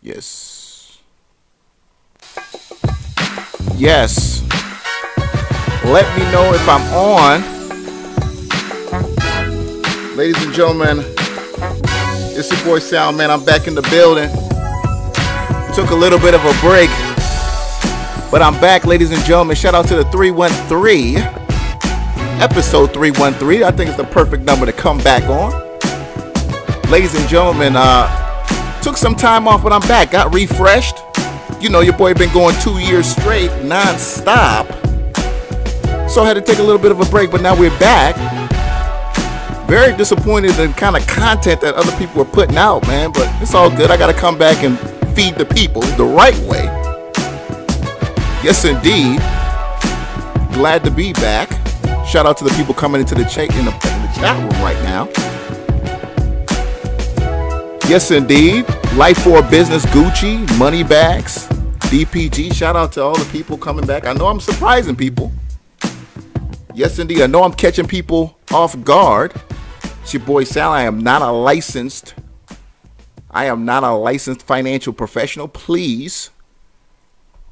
Yes. Yes. Let me know if I'm on. Ladies and gentlemen, it's your boy Sal, man. I'm back in the building. Took a little bit of a break, but I'm back, ladies and gentlemen. Shout out to the 313. Episode 313. I think it's the perfect number to come back on. Ladies and gentlemen, took some time off, but I'm back. Got refreshed. You know, your boy been going 2 years straight, non-stop. So I had to take a little bit of a break, but now we're back. Very disappointed in the kind of content that other people are putting out, man. But it's all good. I got to come back and feed the people the right way. Yes, indeed. Glad to be back. Shout out to the people coming into the chat in the chat room right now. Yes, indeed. Life for Business, Gucci, Money Bags, DPG. Shout out to all the people coming back. I know I'm surprising people. Yes, indeed. I know I'm catching people off guard. It's your boy Sal. I am not a licensed financial professional. Please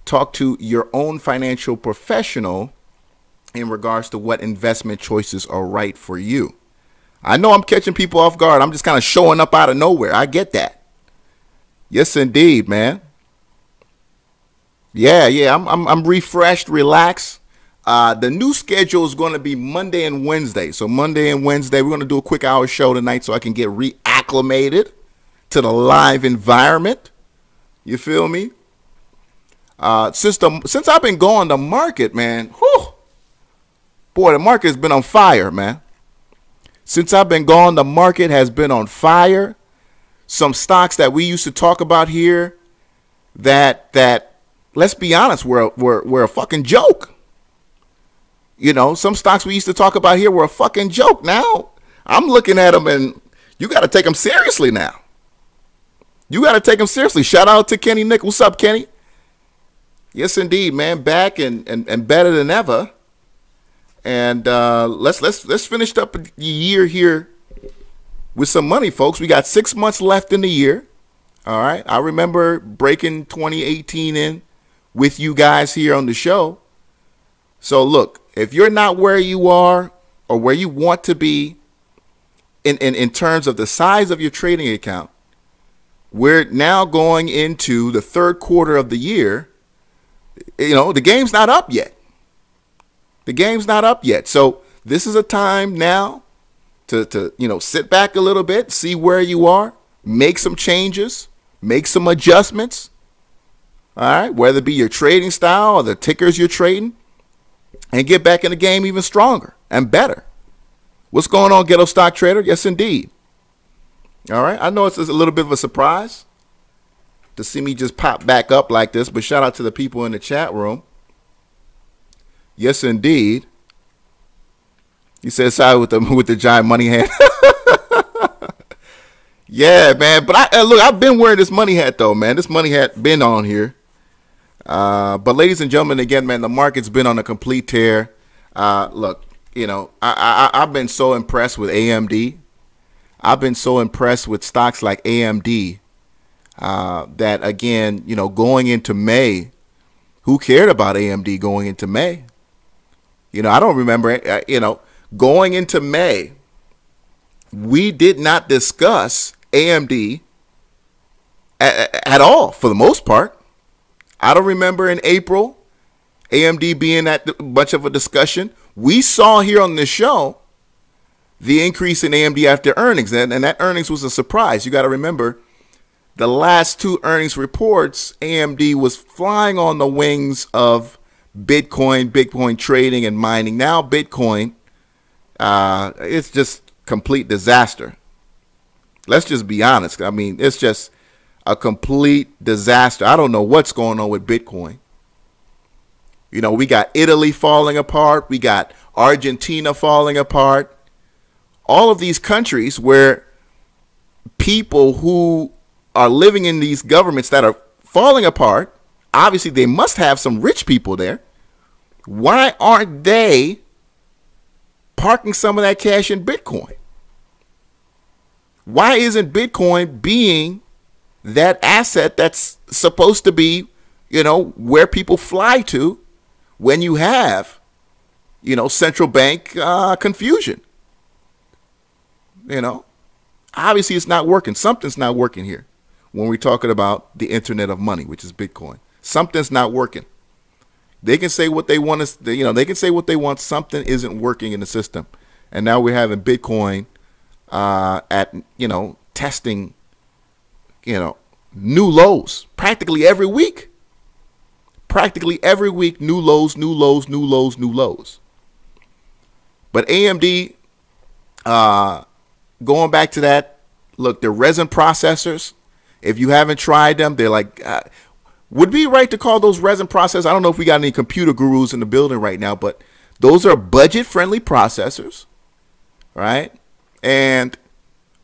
talk to your own financial professional in regards to what investment choices are right for you. I know I'm catching people off guard. I'm just kind of showing up out of nowhere. I get that. Yes, indeed, man. Yeah. I'm refreshed, relaxed. The new schedule is going to be Monday and Wednesday. So Monday and Wednesday, we're going to do a quick hour show tonight so I can get reacclimated to the live environment. You feel me? Since I've been going, the market, man, whew, boy, the market has been on fire, man. Since I've been gone, the market has been on fire. Some stocks that we used to talk about here that let's be honest, were a fucking joke. You know, some stocks we used to talk about here were a fucking joke. Now I'm looking at them and you got to take them seriously now. You got to take them seriously. Shout out to Kenny Nick. What's up, Kenny? Yes, indeed, man. Back and better than ever. And let's finish up the year here with some money, folks. We got 6 months left in the year. All right. I remember breaking 2018 in with you guys here on the show. So look, if you're not where you are or where you want to be in terms of the size of your trading account, we're now going into the third quarter of the year. You know, the game's not up yet. The game's not up yet. So this is a time now to sit back a little bit, see where you are, make some changes, make some adjustments. All right, whether it be your trading style or the tickers you're trading, and get back in the game even stronger and better. What's going on, Ghetto Stock Trader? Yes, indeed. All right, I know it's a little bit of a surprise to see me just pop back up like this, but shout out to the people in the chat room. Yes, indeed. He said, "Sorry with the giant money hat." Yeah, man. But I've been wearing this money hat though, man. This money hat been on here. But ladies and gentlemen, again, man, the market's been on a complete tear. Look, I've been so impressed with AMD. I've been so impressed with stocks like AMD that, again, going into May, who cared about AMD going into May? I don't remember, going into May, we did not discuss AMD at all for the most part. I don't remember in April AMD being that much of a discussion. We saw here on this show the increase in AMD after earnings, and that earnings was a surprise. You got to remember the last two earnings reports, AMD was flying on the wings of Bitcoin trading and mining. Now Bitcoin, it's just complete disaster. Let's just be honest. I mean, it's just a complete disaster. I don't know what's going on with Bitcoin. We got Italy falling apart. We got Argentina falling apart. All of these countries where people who are living in these governments that are falling apart, obviously they must have some rich people there. Why aren't they parking some of that cash in Bitcoin? Why isn't Bitcoin being that asset that's supposed to be, where people fly to when you have, central bank confusion. Obviously it's not working. Something's not working here when we're talking about the internet of money, which is Bitcoin. Something's not working. They can say what they want to, they can say what they want. Something isn't working in the system. And now we're having Bitcoin at, testing, new lows practically every week. Practically every week, new lows, new lows, new lows, new lows. But AMD, going back to that, look, the resin processors, if you haven't tried them, they're like, would be right to call those resin processors. I don't know if we got any computer gurus in the building right now, but those are budget-friendly processors, right? And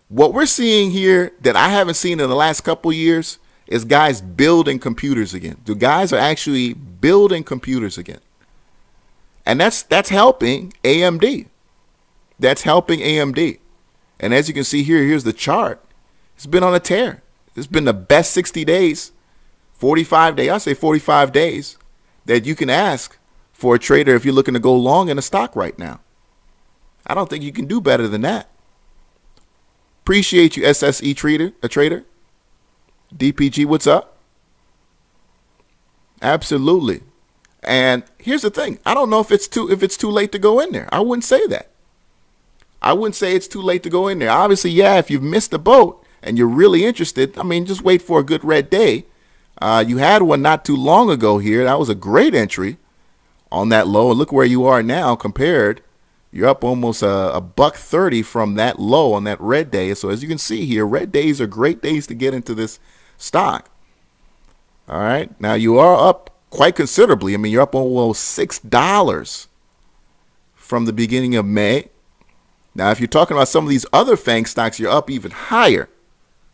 what we're seeing here that I haven't seen in the last couple of years is guys building computers again. The guys are actually building computers again. And that's helping AMD. That's helping AMD. And as you can see here, here's the chart. It's been on a tear. It's been the best 60 days, 45 days. I say 45 days that you can ask for a trader if you're looking to go long in a stock right now. I don't think you can do better than that. Appreciate you, SSE trader. DPG, what's up? Absolutely. And here's the thing. I don't know if it's too late to go in there. I wouldn't say that. I wouldn't say it's too late to go in there. Obviously, yeah, if you've missed the boat and you're really interested, just wait for a good red day. You had one not too long ago here. That was a great entry on that low. And look where you are now compared. You're up almost a $1.30 from that low on that red day. So as you can see here, red days are great days to get into this stock. All right. Now you are up quite considerably. You're up almost $6 from the beginning of May. Now, if you're talking about some of these other FANG stocks, you're up even higher.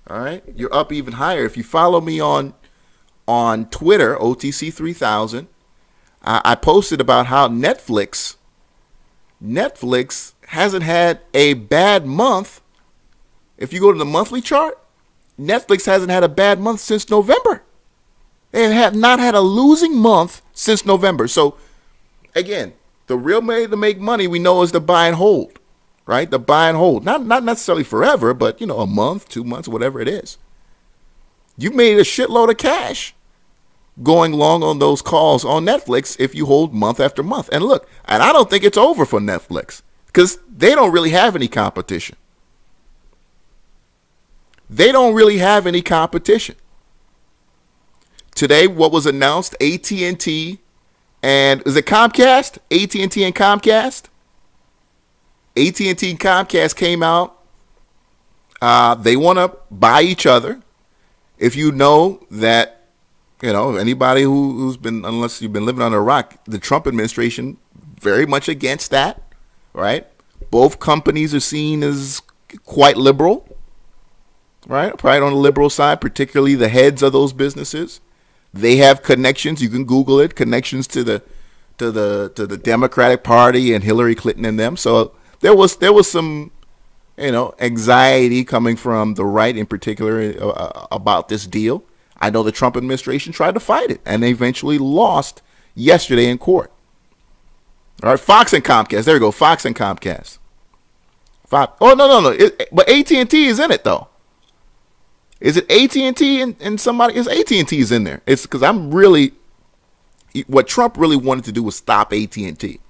All right. You're up even higher. If you follow me on Twitter, OTC3000, I posted about how Netflix hasn't had a bad month. If you go to the monthly chart, Netflix hasn't had a bad month since November. They have not had a losing month since November. So, again, the real way to make money we know is the buy and hold, right? The buy and hold. Not necessarily forever, but, a month, 2 months, whatever it is. You've made a shitload of cash going long on those calls on Netflix if you hold month after month. And look, and I don't think it's over for Netflix because they don't really have any competition. They don't really have any competition. Today, what was announced, AT&T and is it Comcast? AT&T and Comcast? AT&T and Comcast came out. They want to buy each other. If you know that, anybody who's been, unless you've been living on a rock, the Trump administration very much against that, right? Both companies are seen as quite liberal, right? Probably on the liberal side, particularly the heads of those businesses. They have connections. You can Google it. Connections to the Democratic Party and Hillary Clinton and them. So there was some, anxiety coming from the right in particular about this deal. I know the Trump administration tried to fight it, and they eventually lost yesterday in court. All right, Fox and Comcast. There we go, Fox and Comcast. Fox. Oh, no. But AT&T is in it, though. Is it AT&T and somebody? Is AT&T is in there? It's because what Trump really wanted to do was stop AT&T.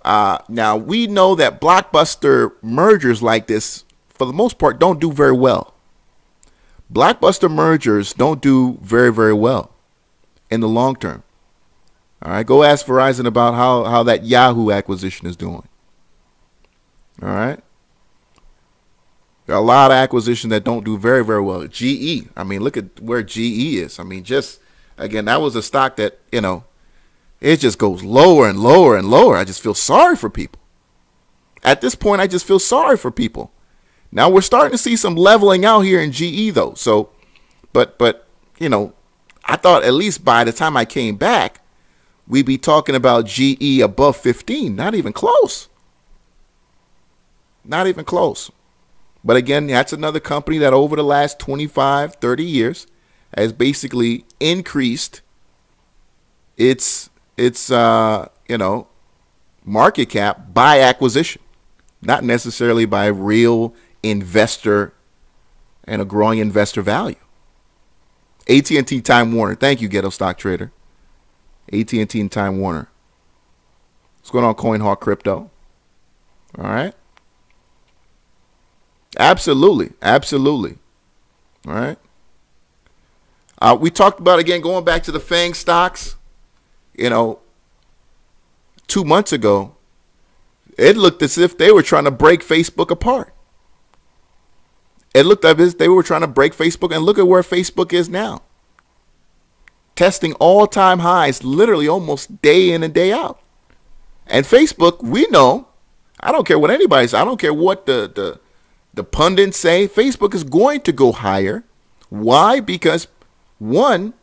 Now, we know that blockbuster mergers like this, for the most part, don't do very well. Blockbuster mergers don't do very, very well in the long term. All right, go ask Verizon about how that Yahoo acquisition is doing. All right. There are a lot of acquisitions that don't do very, very well. GE, look at where GE is. Again, that was a stock that, it just goes lower and lower and lower. I just feel sorry for people. At this point, I just feel sorry for people. Now we're starting to see some leveling out here in GE though. So, but I thought at least by the time I came back, we'd be talking about GE above 15. Not even close. Not even close. But again, that's another company that over the last 25, 30 years has basically increased its market cap by acquisition, not necessarily by real investor and a growing investor value. AT&T Time Warner. Thank you, Ghetto Stock Trader. AT&T and Time Warner. What's going on, CoinHawk Crypto? All right. Absolutely. All right. We talked about, again, going back to the FANG stocks. 2 months ago, it looked as if they were trying to break Facebook apart. It looked as if they were trying to break Facebook, and look at where Facebook is now. Testing all-time highs, literally almost day in and day out. And Facebook, we know, I don't care what anybody says, I don't care what the pundits say, Facebook is going to go higher. Why? Because, one,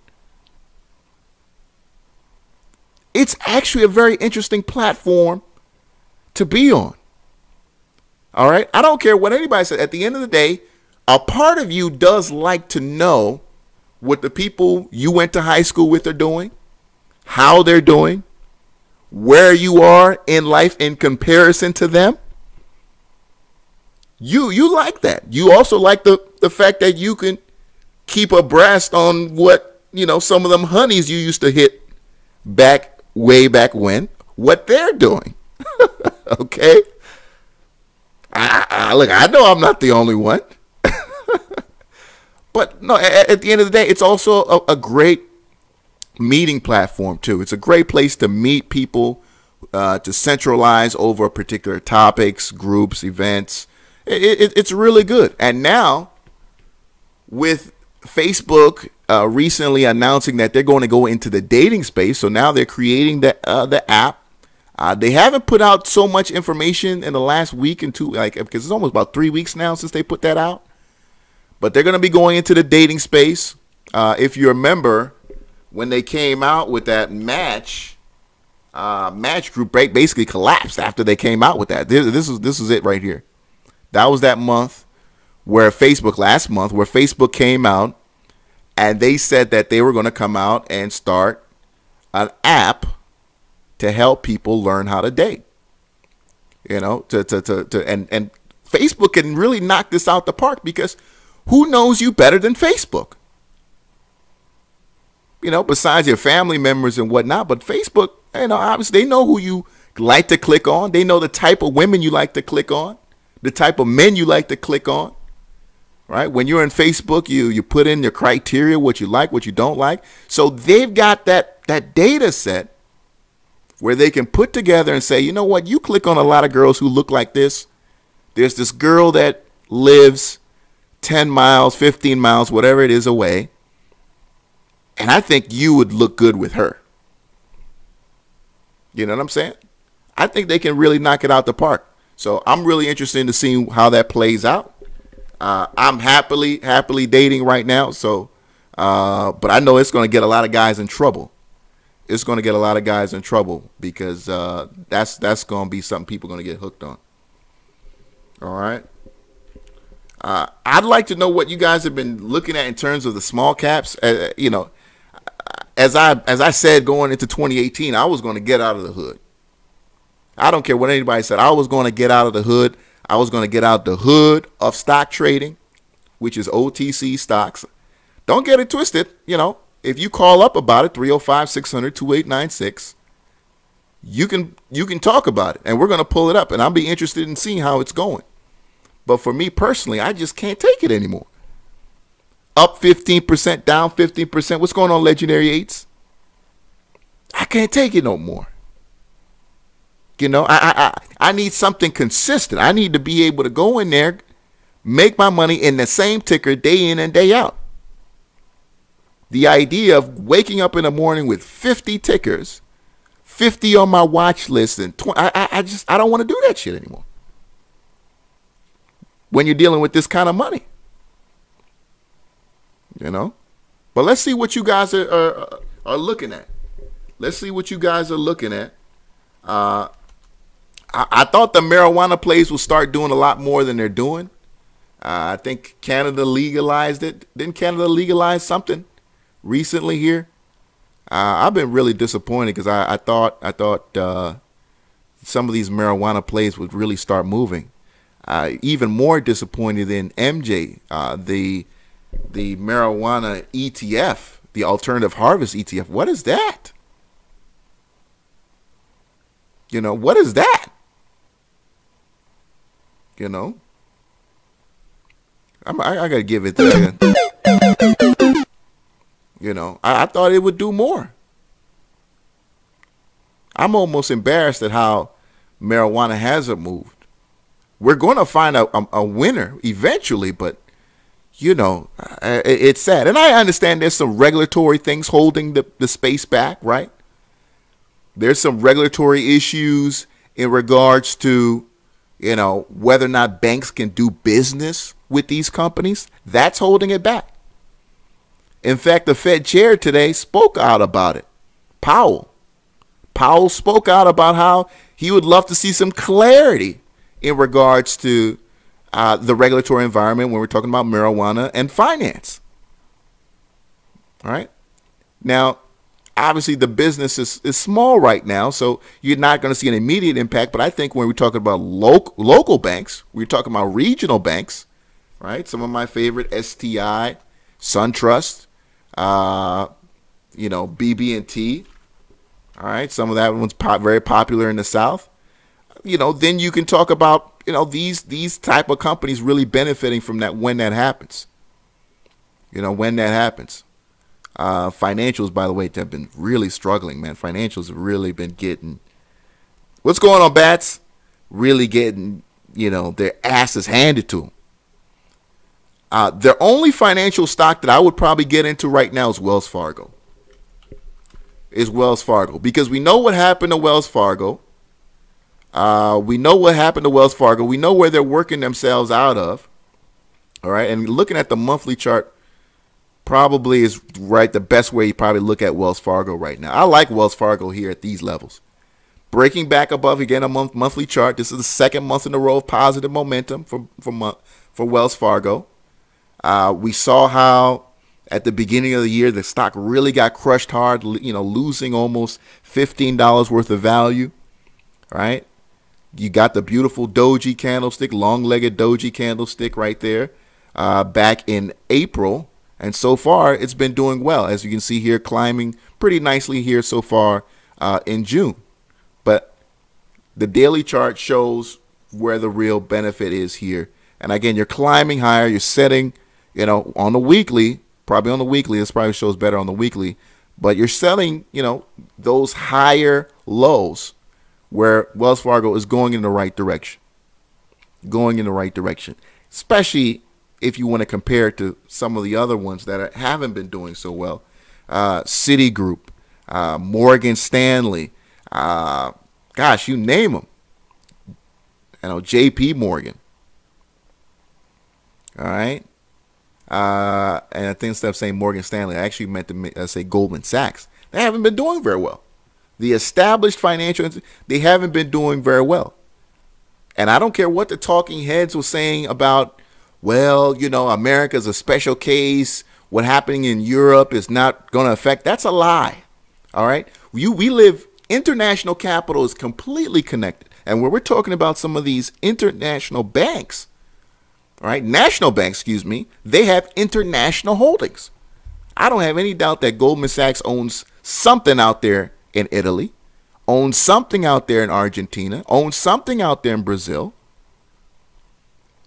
it's actually a very interesting platform to be on. All right? I don't care what anybody says. At the end of the day, a part of you does like to know what the people you went to high school with are doing, how they're doing, where you are in life in comparison to them. You like that. You also like the fact that you can keep abreast on what, some of them honeys you used to hit way back when, what they're doing. Okay? I know I'm not the only one. But no, at the end of the day, it's also a great meeting platform too. It's a great place to meet people, to centralize over particular topics, groups, events. It's really good. And now, with Facebook recently announcing that they're going to go into the dating space, so now they're creating the app. They haven't put out so much information in the last week and two, because it's almost about 3 weeks now since they put that out. But they're going to be going into the dating space. If you remember, when they came out with that Match group, basically collapsed after they came out with that. This is it right here. That was that month last month, where Facebook came out and they said that they were going to come out and start an app to help people learn how to date. And Facebook can really knock this out the park, because who knows you better than Facebook? Besides your family members and whatnot. But Facebook, obviously they know who you like to click on. They know the type of women you like to click on, the type of men you like to click on. Right? When you're in Facebook, you put in your criteria, what you like, what you don't like. So they've got that data set where they can put together and say, you know what, you click on a lot of girls who look like this. There's this girl that lives 10 miles, 15 miles, whatever it is away, and I think you would look good with her. You know what I'm saying? I think they can really knock it out the park. So I'm really interested to see how that plays out. I'm happily dating right now. So, but I know it's going to get a lot of guys in trouble. It's going to get a lot of guys in trouble, because that's going to be something people are going to get hooked on. All right. I'd like to know what you guys have been looking at in terms of the small caps. As I said, going into 2018, I was going to get out of the hood. I don't care what anybody said. I was going to get out of the hood. I was going to get out the hood of stock trading, which is OTC stocks. Don't get it twisted. If you call up about it, 305-600-2896, you can talk about it, and we're going to pull it up, and I'll be interested in seeing how it's going. But for me personally, I just can't take it anymore. Up 15%, down 15%. What's going on, Legendary Eights? I can't take it no more. I need something consistent. I need to be able to go in there, make my money in the same ticker day in and day out. The idea of waking up in the morning with 50 tickers, 50 on my watch list, and 20, I don't want to do that shit anymore. When you're dealing with this kind of money, but let's see what you guys are looking at. Let's see what you guys are looking at. I thought the marijuana plays will start doing a lot more than they're doing. I think Canada legalized it. Didn't Canada legalize something recently here? I've been really disappointed because I thought some of these marijuana plays would really start moving. Even more disappointed than MJ, the marijuana ETF, the alternative harvest ETF. What is that? What is that? I gotta give it that. I thought it would do more. I'm almost embarrassed at how marijuana hasn't moved. We're going to find a winner eventually, but it's sad. And I understand there's some regulatory things holding the space back, right? There's some regulatory issues in regards to, whether or not banks can do business with these companies. That's holding it back. In fact, the Fed chair today spoke out about it. Powell spoke out about how he would love to see some clarity in regards to the regulatory environment when we're talking about marijuana and finance. All right. Now, obviously, the business is small right now, so you're not going to see an immediate impact. But I think when we're talking about local banks, we're talking about regional banks, right? Some of my favorite, STI, SunTrust, BB&T. All right, some of that one's very popular in the South. Then you can talk about these type of companies really benefiting from that when that happens. Financials, by the way, have been really struggling, man. Financials have really been getting, what's going on, Bats? Really getting, their asses handed to them. The only financial stock that I would probably get into right now is Wells Fargo. Because we know what happened to Wells Fargo. We know where they're working themselves out of. All right. And looking at the monthly chart probably is the best way you probably look at Wells Fargo right now. I like Wells Fargo here at these levels. Breaking back above again a monthly chart. This is the second month in a row of positive momentum for Wells Fargo. We saw how at the beginning of the year the stock really got crushed hard, losing almost $15 worth of value. Right? You got the beautiful doji candlestick, long-legged doji candlestick right there back in April. And so far, it's been doing well. As you can see here, climbing pretty nicely here so far in June. But the daily chart shows where the real benefit is here. And again, you're climbing higher. You're setting, on the weekly, probably on the weekly. This probably shows better on the weekly. But you're selling, those higher lows where Wells Fargo is going in the right direction. Especially if you want to compare it to some of the other ones that haven't been doing so well. Citigroup, Morgan Stanley, you name them. JP Morgan. All right. And I think instead of saying Morgan Stanley, I actually meant to say Goldman Sachs. They haven't been doing very well. The established financial, they haven't been doing very well. And I don't care what the talking heads were saying about, America's a special case. What happening in Europe is not going to affect. That's a lie. All right. We live, international capital is completely connected. And when we're talking about some of these international banks, all right, national banks, they have international holdings. I don't have any doubt that Goldman Sachs owns something out there in Italy, owns something out there in Argentina, owns something out there in Brazil.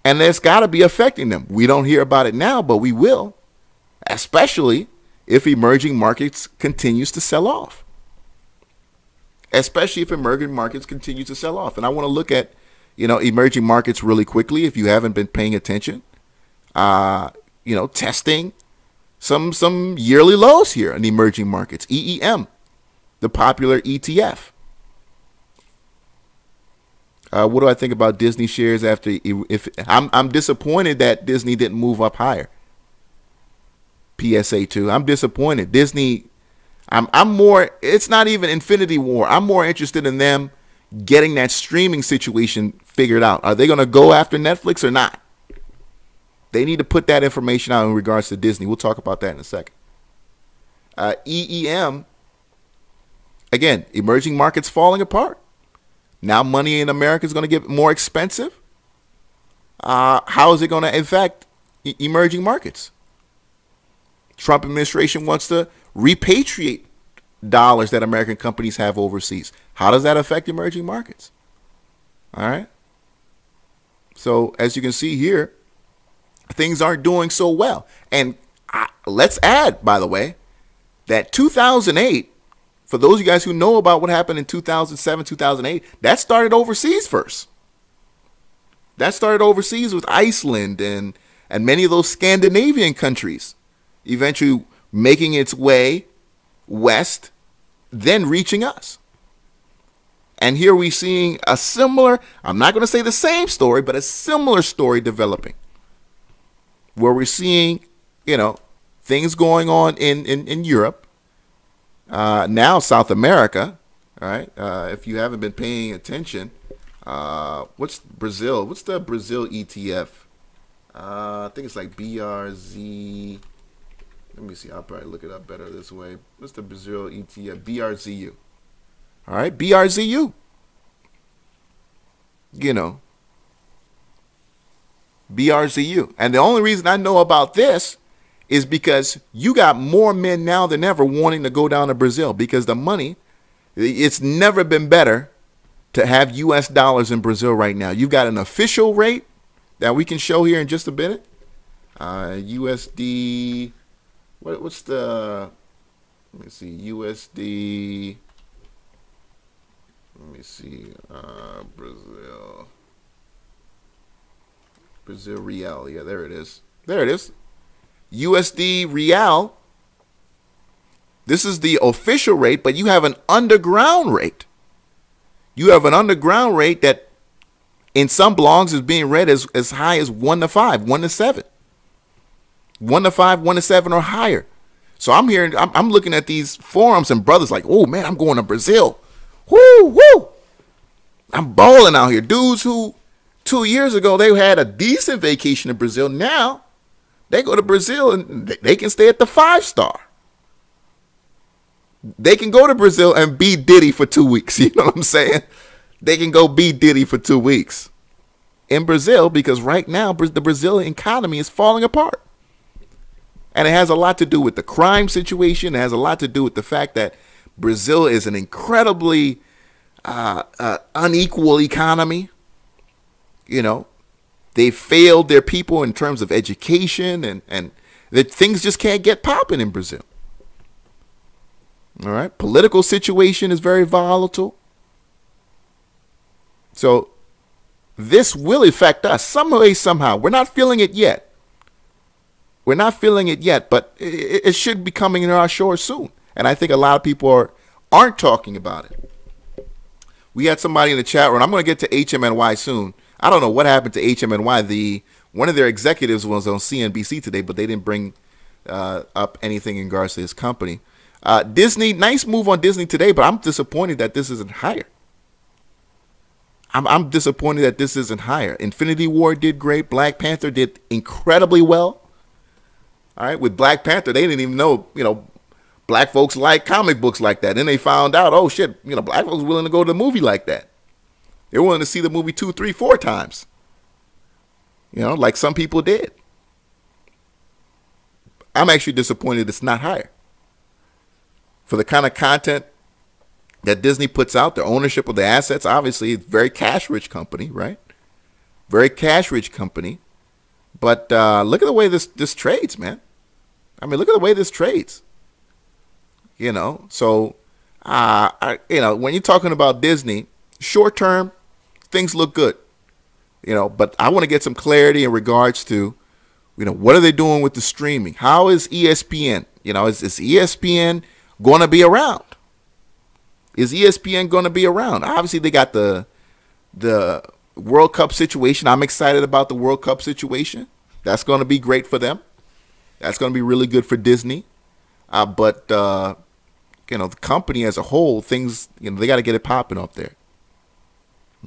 And that's got to be affecting them. We don't hear about it now, but we will, especially if emerging markets continues to sell off. And I want to look at, emerging markets really quickly if you haven't been paying attention. Testing some yearly lows here in emerging markets. EEM, the popular ETF. What do I think about Disney shares after? I'm disappointed that Disney didn't move up higher. PSA 2. I'm disappointed. Disney. I'm more. It's not even Infinity War. I'm more interested in them getting that streaming situation figured out. Are they going to go after Netflix or not? They need to put that information out in regards to Disney. We'll talk about that in a second. EEM, again, emerging markets falling apart. Now money in America is going to get more expensive. How is it going to affect emerging markets? Trump administration wants to repatriate dollars that American companies have overseas. How does that affect emerging markets? All right. So as you can see here, things aren't doing so well. And let's add, by the way, that 2008, for those of you guys who know about what happened in 2007, 2008, that started overseas first. That started overseas with Iceland and many of those Scandinavian countries, eventually making its way west, then reaching us. And here we're seeing a similar, I'm not going to say the same story, but a similar story developing, where we're seeing, things going on in Europe, now South America, all right? If you haven't been paying attention, what's Brazil? What's the Brazil ETF? I think it's like BRZ. Let me see. I'll probably look it up better this way. What's the Brazil ETF? BRZU. All right, BRZU. BRZU. And the only reason I know about this is because you got more men now than ever wanting to go down to Brazil because the money, it's never been better to have U.S. dollars in Brazil right now. You've got an official rate that we can show here in just a minute. USD, what's the, let me see, USD, let me see, Brazil real. Yeah, there it is. There it is. USD real. This is the official rate, but you have an underground rate. You have an underground rate that in some blogs is being read as high as 1 to 5, 1 to 7. 1 to 5, 1 to 7 or higher. So I'm looking at these forums and brothers like, oh man, I'm going to Brazil. Woo, woo. I'm balling out here. Dudes who 2 years ago, they had a decent vacation in Brazil. Now they go to Brazil and they can stay at the 5-star. They can go to Brazil and be Diddy for 2 weeks. You know what I'm saying? They can go be Diddy for 2 weeks in Brazil because right now the Brazilian economy is falling apart. And it has a lot to do with the crime situation. It has a lot to do with the fact that Brazil is an incredibly unequal economy. They failed their people in terms of education and that things just can't get popping in Brazil. All right. Political situation is very volatile. So this will affect us some way, somehow. We're not feeling it yet. But it should be coming in our shores soon. And I think a lot of people aren't talking about it. We had somebody in the chat room. I'm going to get to HMNY soon. I don't know what happened to HMNY. One of their executives was on CNBC today, but they didn't bring up anything in regards to his company. Disney, nice move on Disney today, but I'm disappointed that this isn't higher. I'm disappointed that this isn't higher. Infinity War did great. Black Panther did incredibly well. All right, with Black Panther, they didn't even know, black folks like comic books like that. Then they found out, oh shit, black folks willing to go to the movie like that. They're willing to see the movie 2, 3, 4 times. Like some people did. I'm actually disappointed it's not higher. For the kind of content that Disney puts out, the ownership of the assets, obviously, it's a very cash-rich company, right? Very cash-rich company. But look at the way this trades, man. I mean, look at the way this trades. So, when you're talking about Disney, short term, things look good. But I want to get some clarity in regards to, what are they doing with the streaming? How is ESPN? Is ESPN going to be around? Is ESPN going to be around? Obviously, they got the World Cup situation. I'm excited about the World Cup situation. That's going to be great for them. That's going to be really good for Disney. But the company as a whole, things, they got to get it popping up there.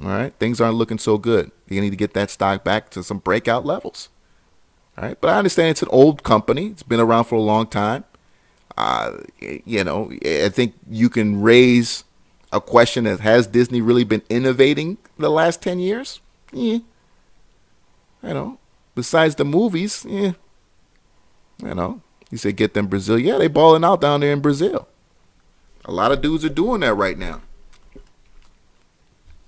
All right. Things aren't looking so good. You need to get that stock back to some breakout levels. All right, but I understand it's an old company. It's been around for a long time. I think you can raise a question that has Disney really been innovating the last 10 years? Yeah. Besides the movies, yeah. You say get them Brazil. Yeah, they balling out down there in Brazil. A lot of dudes are doing that right now.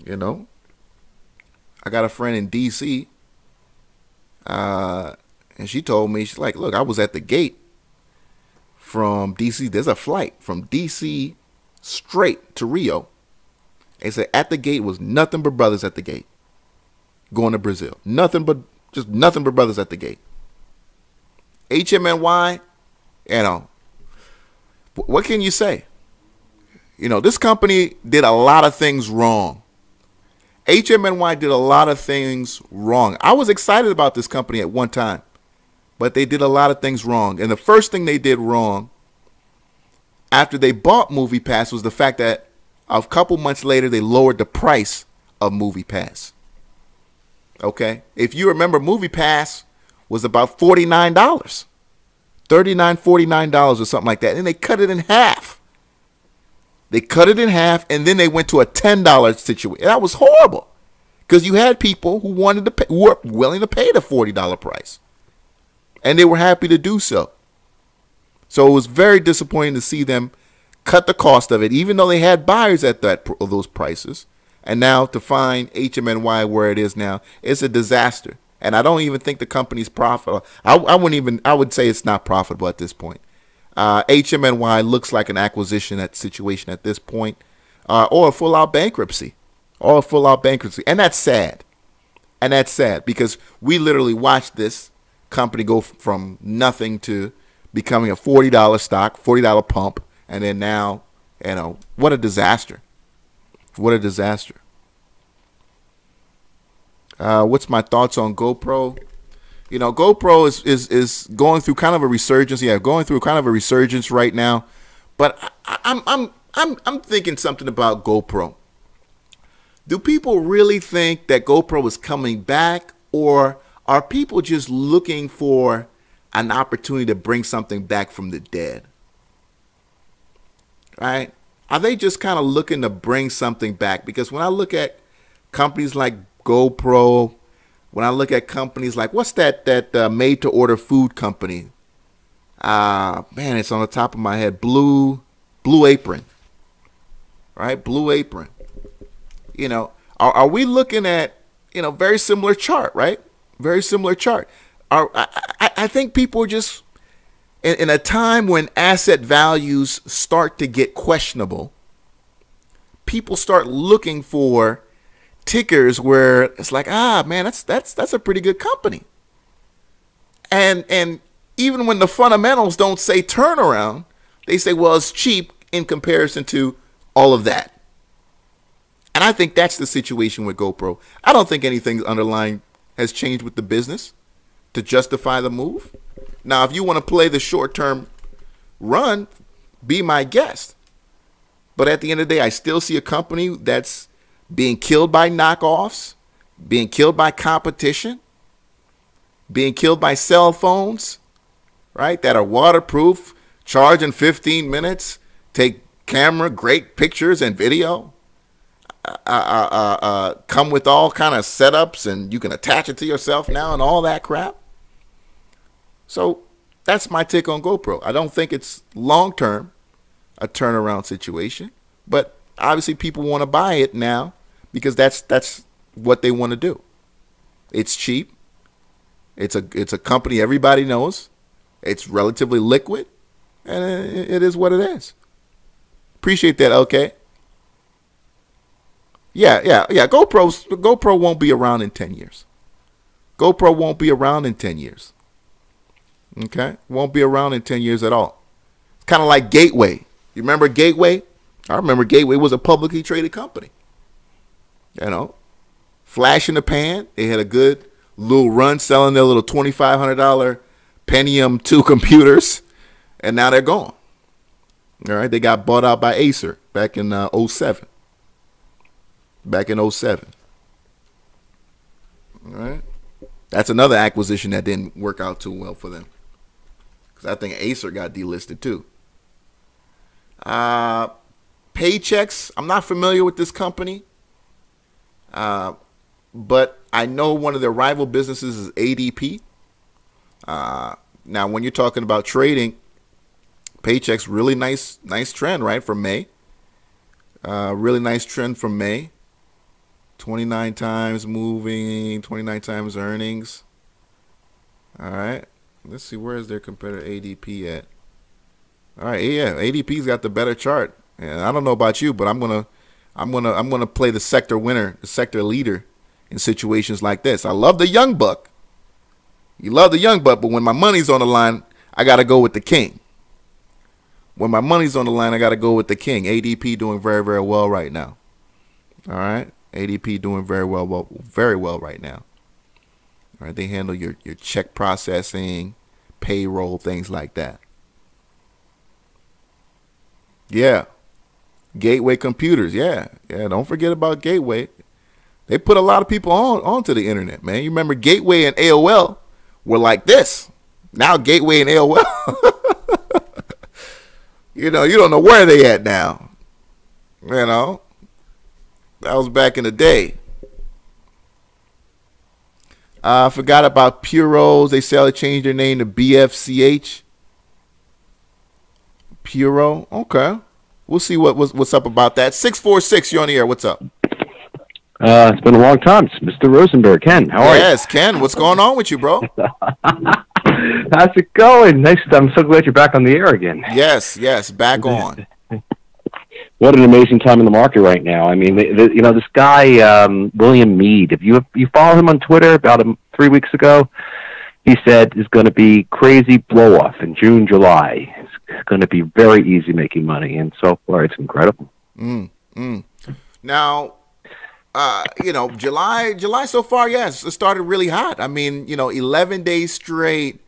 I got a friend in D.C., and she told me, she's like, look, I was at the gate from D.C. There's a flight from D.C. straight to Rio. They said at the gate was nothing but brothers at the gate going to Brazil. Nothing but brothers at the gate. HMNY, what can you say? This company did a lot of things wrong. HMNY did a lot of things wrong. I was excited about this company at one time, but they did a lot of things wrong. And the first thing they did wrong after they bought MoviePass was the fact that a couple months later, they lowered the price of MoviePass. Okay? If you remember, MoviePass was about $49, $39, $49 or something like that. And they cut it in half. They cut it in half, and then they went to a $10 situation. That was horrible because you had people who wanted to pay, who were willing to pay the $40 price, and they were happy to do so. So it was very disappointing to see them cut the cost of it, even though they had buyers at those prices. And now to find HMNY where it is now, it's a disaster. And I don't even think the company's profitable. I would say it's not profitable at this point. HMNY looks like an acquisition situation at this point, or a full-out bankruptcy, and that's sad. And that's sad because we literally watched this company go from nothing to becoming a $40 stock, $40 pump, and then now, what a disaster. What a disaster. What's my thoughts on GoPro? GoPro is going through kind of a resurgence. Yeah, going through kind of a resurgence right now. But I'm thinking something about GoPro. Do people really think that GoPro is coming back, or are people just looking for an opportunity to bring something back from the dead? Right? Are they just kind of looking to bring something back? Because when I look at companies like GoPro, when I look at companies like, what's that made-to-order food company? Man, it's on the top of my head. Blue Apron. Right? Blue Apron. Are we looking at, very similar chart, right? Very similar chart. I think people are just, in a time when asset values start to get questionable, people start looking for tickers where it's like, man, that's a pretty good company. And even when the fundamentals don't say turnaround, they say, well, it's cheap in comparison to all of that. And I think that's the situation with GoPro. I don't think anything underlying has changed with the business to justify the move. Now, if you want to play the short-term run, be my guest. But at the end of the day, I still see a company that's being killed by knockoffs, being killed by competition, being killed by cell phones, right, that are waterproof, charge in 15 minutes, take camera, great pictures and video, come with all kind of setups, and you can attach it to yourself now and all that crap. So that's my take on GoPro. I don't think it's long-term a turnaround situation, but obviously people want to buy it now because that's what they want to do. It's cheap. It's a company everybody knows. It's relatively liquid, and it is what it is. Appreciate that, okay? Yeah. GoPro won't be around in 10 years. GoPro won't be around in 10 years. Okay? Won't be around in 10 years at all. It's kind of like Gateway. You remember Gateway? I remember Gateway was a publicly traded company. Flash in the pan. They had a good little run selling their little $2,500 Pentium 2 computers, and now they're gone. All right? They got bought out by Acer back in 07. Back in 07. All right? That's another acquisition that didn't work out too well for them. Because I think Acer got delisted too. Paychecks. I'm not familiar with this company. But I know one of their rival businesses is ADP. Now, when you're talking about trading, Paychecks, really nice trend, right, from May. Really nice trend from May. 29 times moving, 29 times earnings. All right. Let's see, where is their competitor ADP at? All right, yeah, ADP's got the better chart. And I don't know about you, but I'm gonna play the sector winner, the sector leader in situations like this. I love the young buck. You love the young buck, but when my money's on the line, I gotta go with the king. When my money's on the line, I gotta go with the king. ADP doing very, very well right now. All right, ADP doing very well right now. All right, they handle your check processing, payroll, things like that. Yeah. Gateway Computers, yeah. Don't forget about Gateway. They put a lot of people onto the internet, man. You remember Gateway and AOL were like this. Now Gateway and AOL, you don't know where they at now. That was back in the day. I forgot about Puros. They say they changed their name to BFCH. Puro, okay. We'll see what's up about that. 646, you're on the air. What's up? It's been a long time. It's Mr. Rosenberg. Ken, how are you? Yes, Ken. What's going on with you, bro? How's it going? Nice. I'm so glad you're back on the air again. Yes, back on. What an amazing time in the market right now. I mean, this guy, William Mead, if you follow him on Twitter about 3 weeks ago, he said is going to be crazy blow off in June, July. It's going to be very easy making money, and so far it's incredible. Now, July so far, yes, it started really hot. I mean, 11 days straight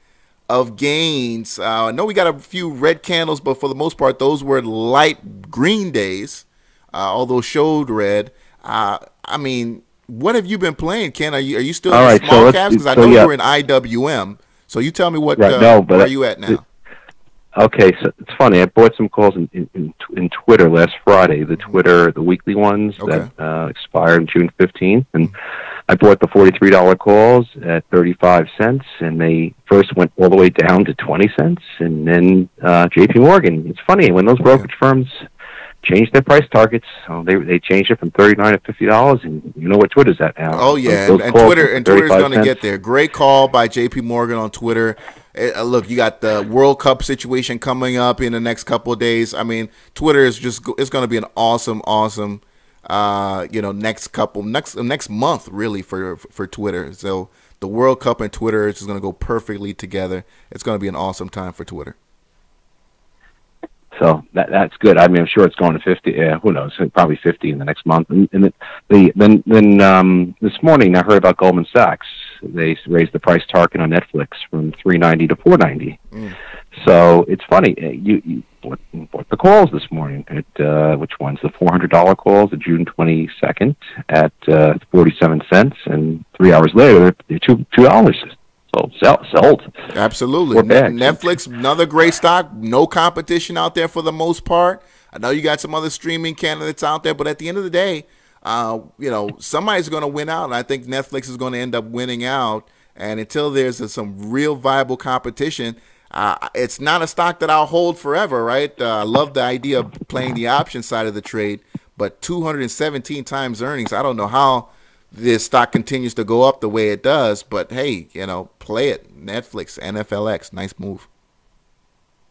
of gains. I know we got a few red candles, but for the most part, those were light green days, although showed red. I mean, what have you been playing, Ken? Are you still in small caps? Because I know you were in IWM. So you tell me where are you at now? Okay, so it's funny. I bought some calls in Twitter last Friday, the weekly ones that expired June 15th. And I bought the $43 calls at 35 cents, and they first went all the way down to 20 cents. And then JP Morgan. It's funny, when those brokerage firms changed their price targets, they changed it from $39 to $50, and you know what Twitter's at now. Oh, yeah, and Twitter's going to get there. Great call by JP Morgan on Twitter. Look, you got the World Cup situation coming up in the next couple of days. I mean, Twitter is it's going to be an awesome, next month really for Twitter. So the World Cup and Twitter is just going to go perfectly together. It's going to be an awesome time for Twitter. So that's good. I mean, I'm sure it's going to 50. Who knows? Probably 50 in the next month. And then this morning I heard about Goldman Sachs. They raised the price target on Netflix from $3.90 to $4.90. So it's funny. You bought the calls this morning at which ones? The $400 calls, the June 22nd at 47 cents, and 3 hours later they're $2. So sold. Absolutely. Netflix, another great stock. No competition out there for the most part. I know you got some other streaming candidates out there, but at the end of the day, somebody's going to win out, and I think Netflix is going to end up winning out. And until there's some real viable competition, it's not a stock that I'll hold forever, right? I love the idea of playing the option side of the trade, but 217 times earnings, I don't know how this stock continues to go up the way it does, but hey, play it. Netflix, NFLX, nice move.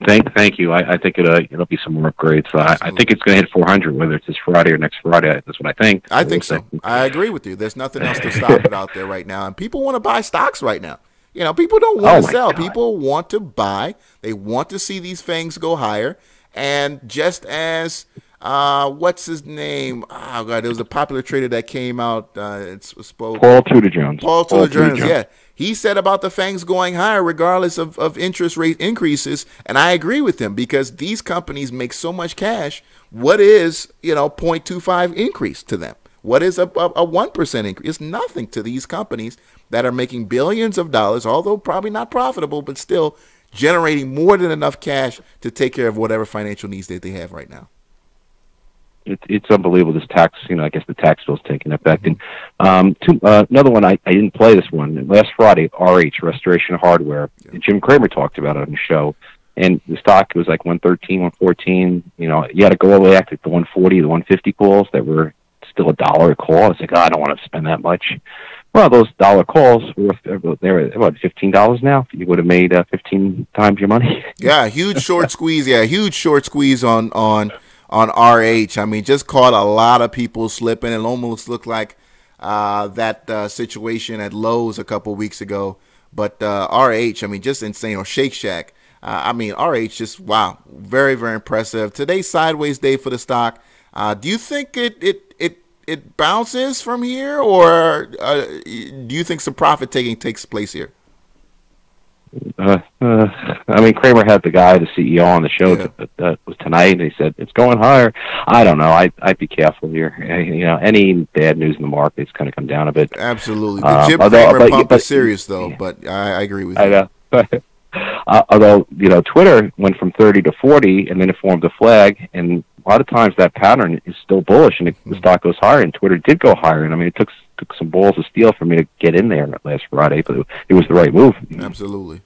Thank you. I think it'll be some more upgrades. So I think it's going to hit 400, whether it's this Friday or next Friday. That's what I think. I think so. I agree with you. There's nothing else to stop it out there right now, and people want to buy stocks right now. People don't want to sell. God. People want to buy. They want to see these things go higher, and just as what's his name? Oh God, there was a popular trader that came out. Paul Tudor Jones. Paul Tudor Jones. Yeah, he said about the FANGs going higher regardless of interest rate increases, and I agree with him because these companies make so much cash. What is 0.25 increase to them? What is a 1% increase? It's nothing to these companies that are making billions of dollars, although probably not profitable, but still generating more than enough cash to take care of whatever financial needs that they have right now. It's unbelievable, this tax, I guess the tax bill's taking effect. And another one, I didn't play this one. Last Friday, RH, Restoration Hardware, Jim Cramer talked about it on the show. And the stock was like 113, 114. You had to go all the way back to the 140, the 150 calls that were still $1 a call. I was like, I don't want to spend that much. Well, those dollar calls they're about $15 now. You would have made 15 times your money. Yeah, huge short squeeze. Yeah, huge short squeeze on RH. I mean, just caught a lot of people slipping. It almost looked like that situation at Lowe's a couple weeks ago. But RH, I mean, just insane. Or Shake Shack. I mean, RH, just wow, very, very impressive. Today's sideways day for the stock. Do you think it bounces from here, or do you think some profit taking takes place here? I mean, Kramer had the CEO on the show that was tonight, and he said it's going higher. I don't know. I'd be careful here. Any bad news in the market, it's going to come down a bit. Absolutely. The Jim Cramer pump is serious, though. But I agree with you. I know. Although Twitter went from 30 to 40, and then it formed a flag, and a lot of times that pattern is still bullish, and the stock goes higher. And Twitter did go higher, and I mean, it took some balls of steel for me to get in there last Friday, but it was the right move. Absolutely.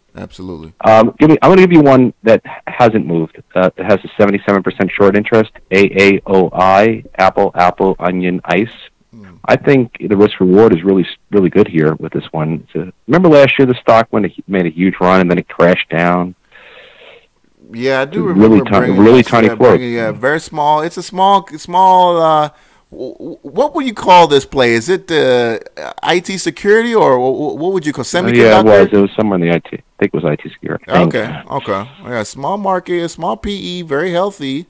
I'm going to give you one that hasn't moved. It has a 77% short interest. AAOI, Apple Onion Ice. I think the risk reward is really, really good here with this one. Remember last year the stock made a huge run and then it crashed down. Yeah, I do remember. Really tiny float. Yeah, very small. It's a small. What would you call this play? Is it IT security, or what would you call semiconductor? Yeah, it was somewhere in the IT. I think it was IT security. Okay. Yeah, small market, small PE, very healthy.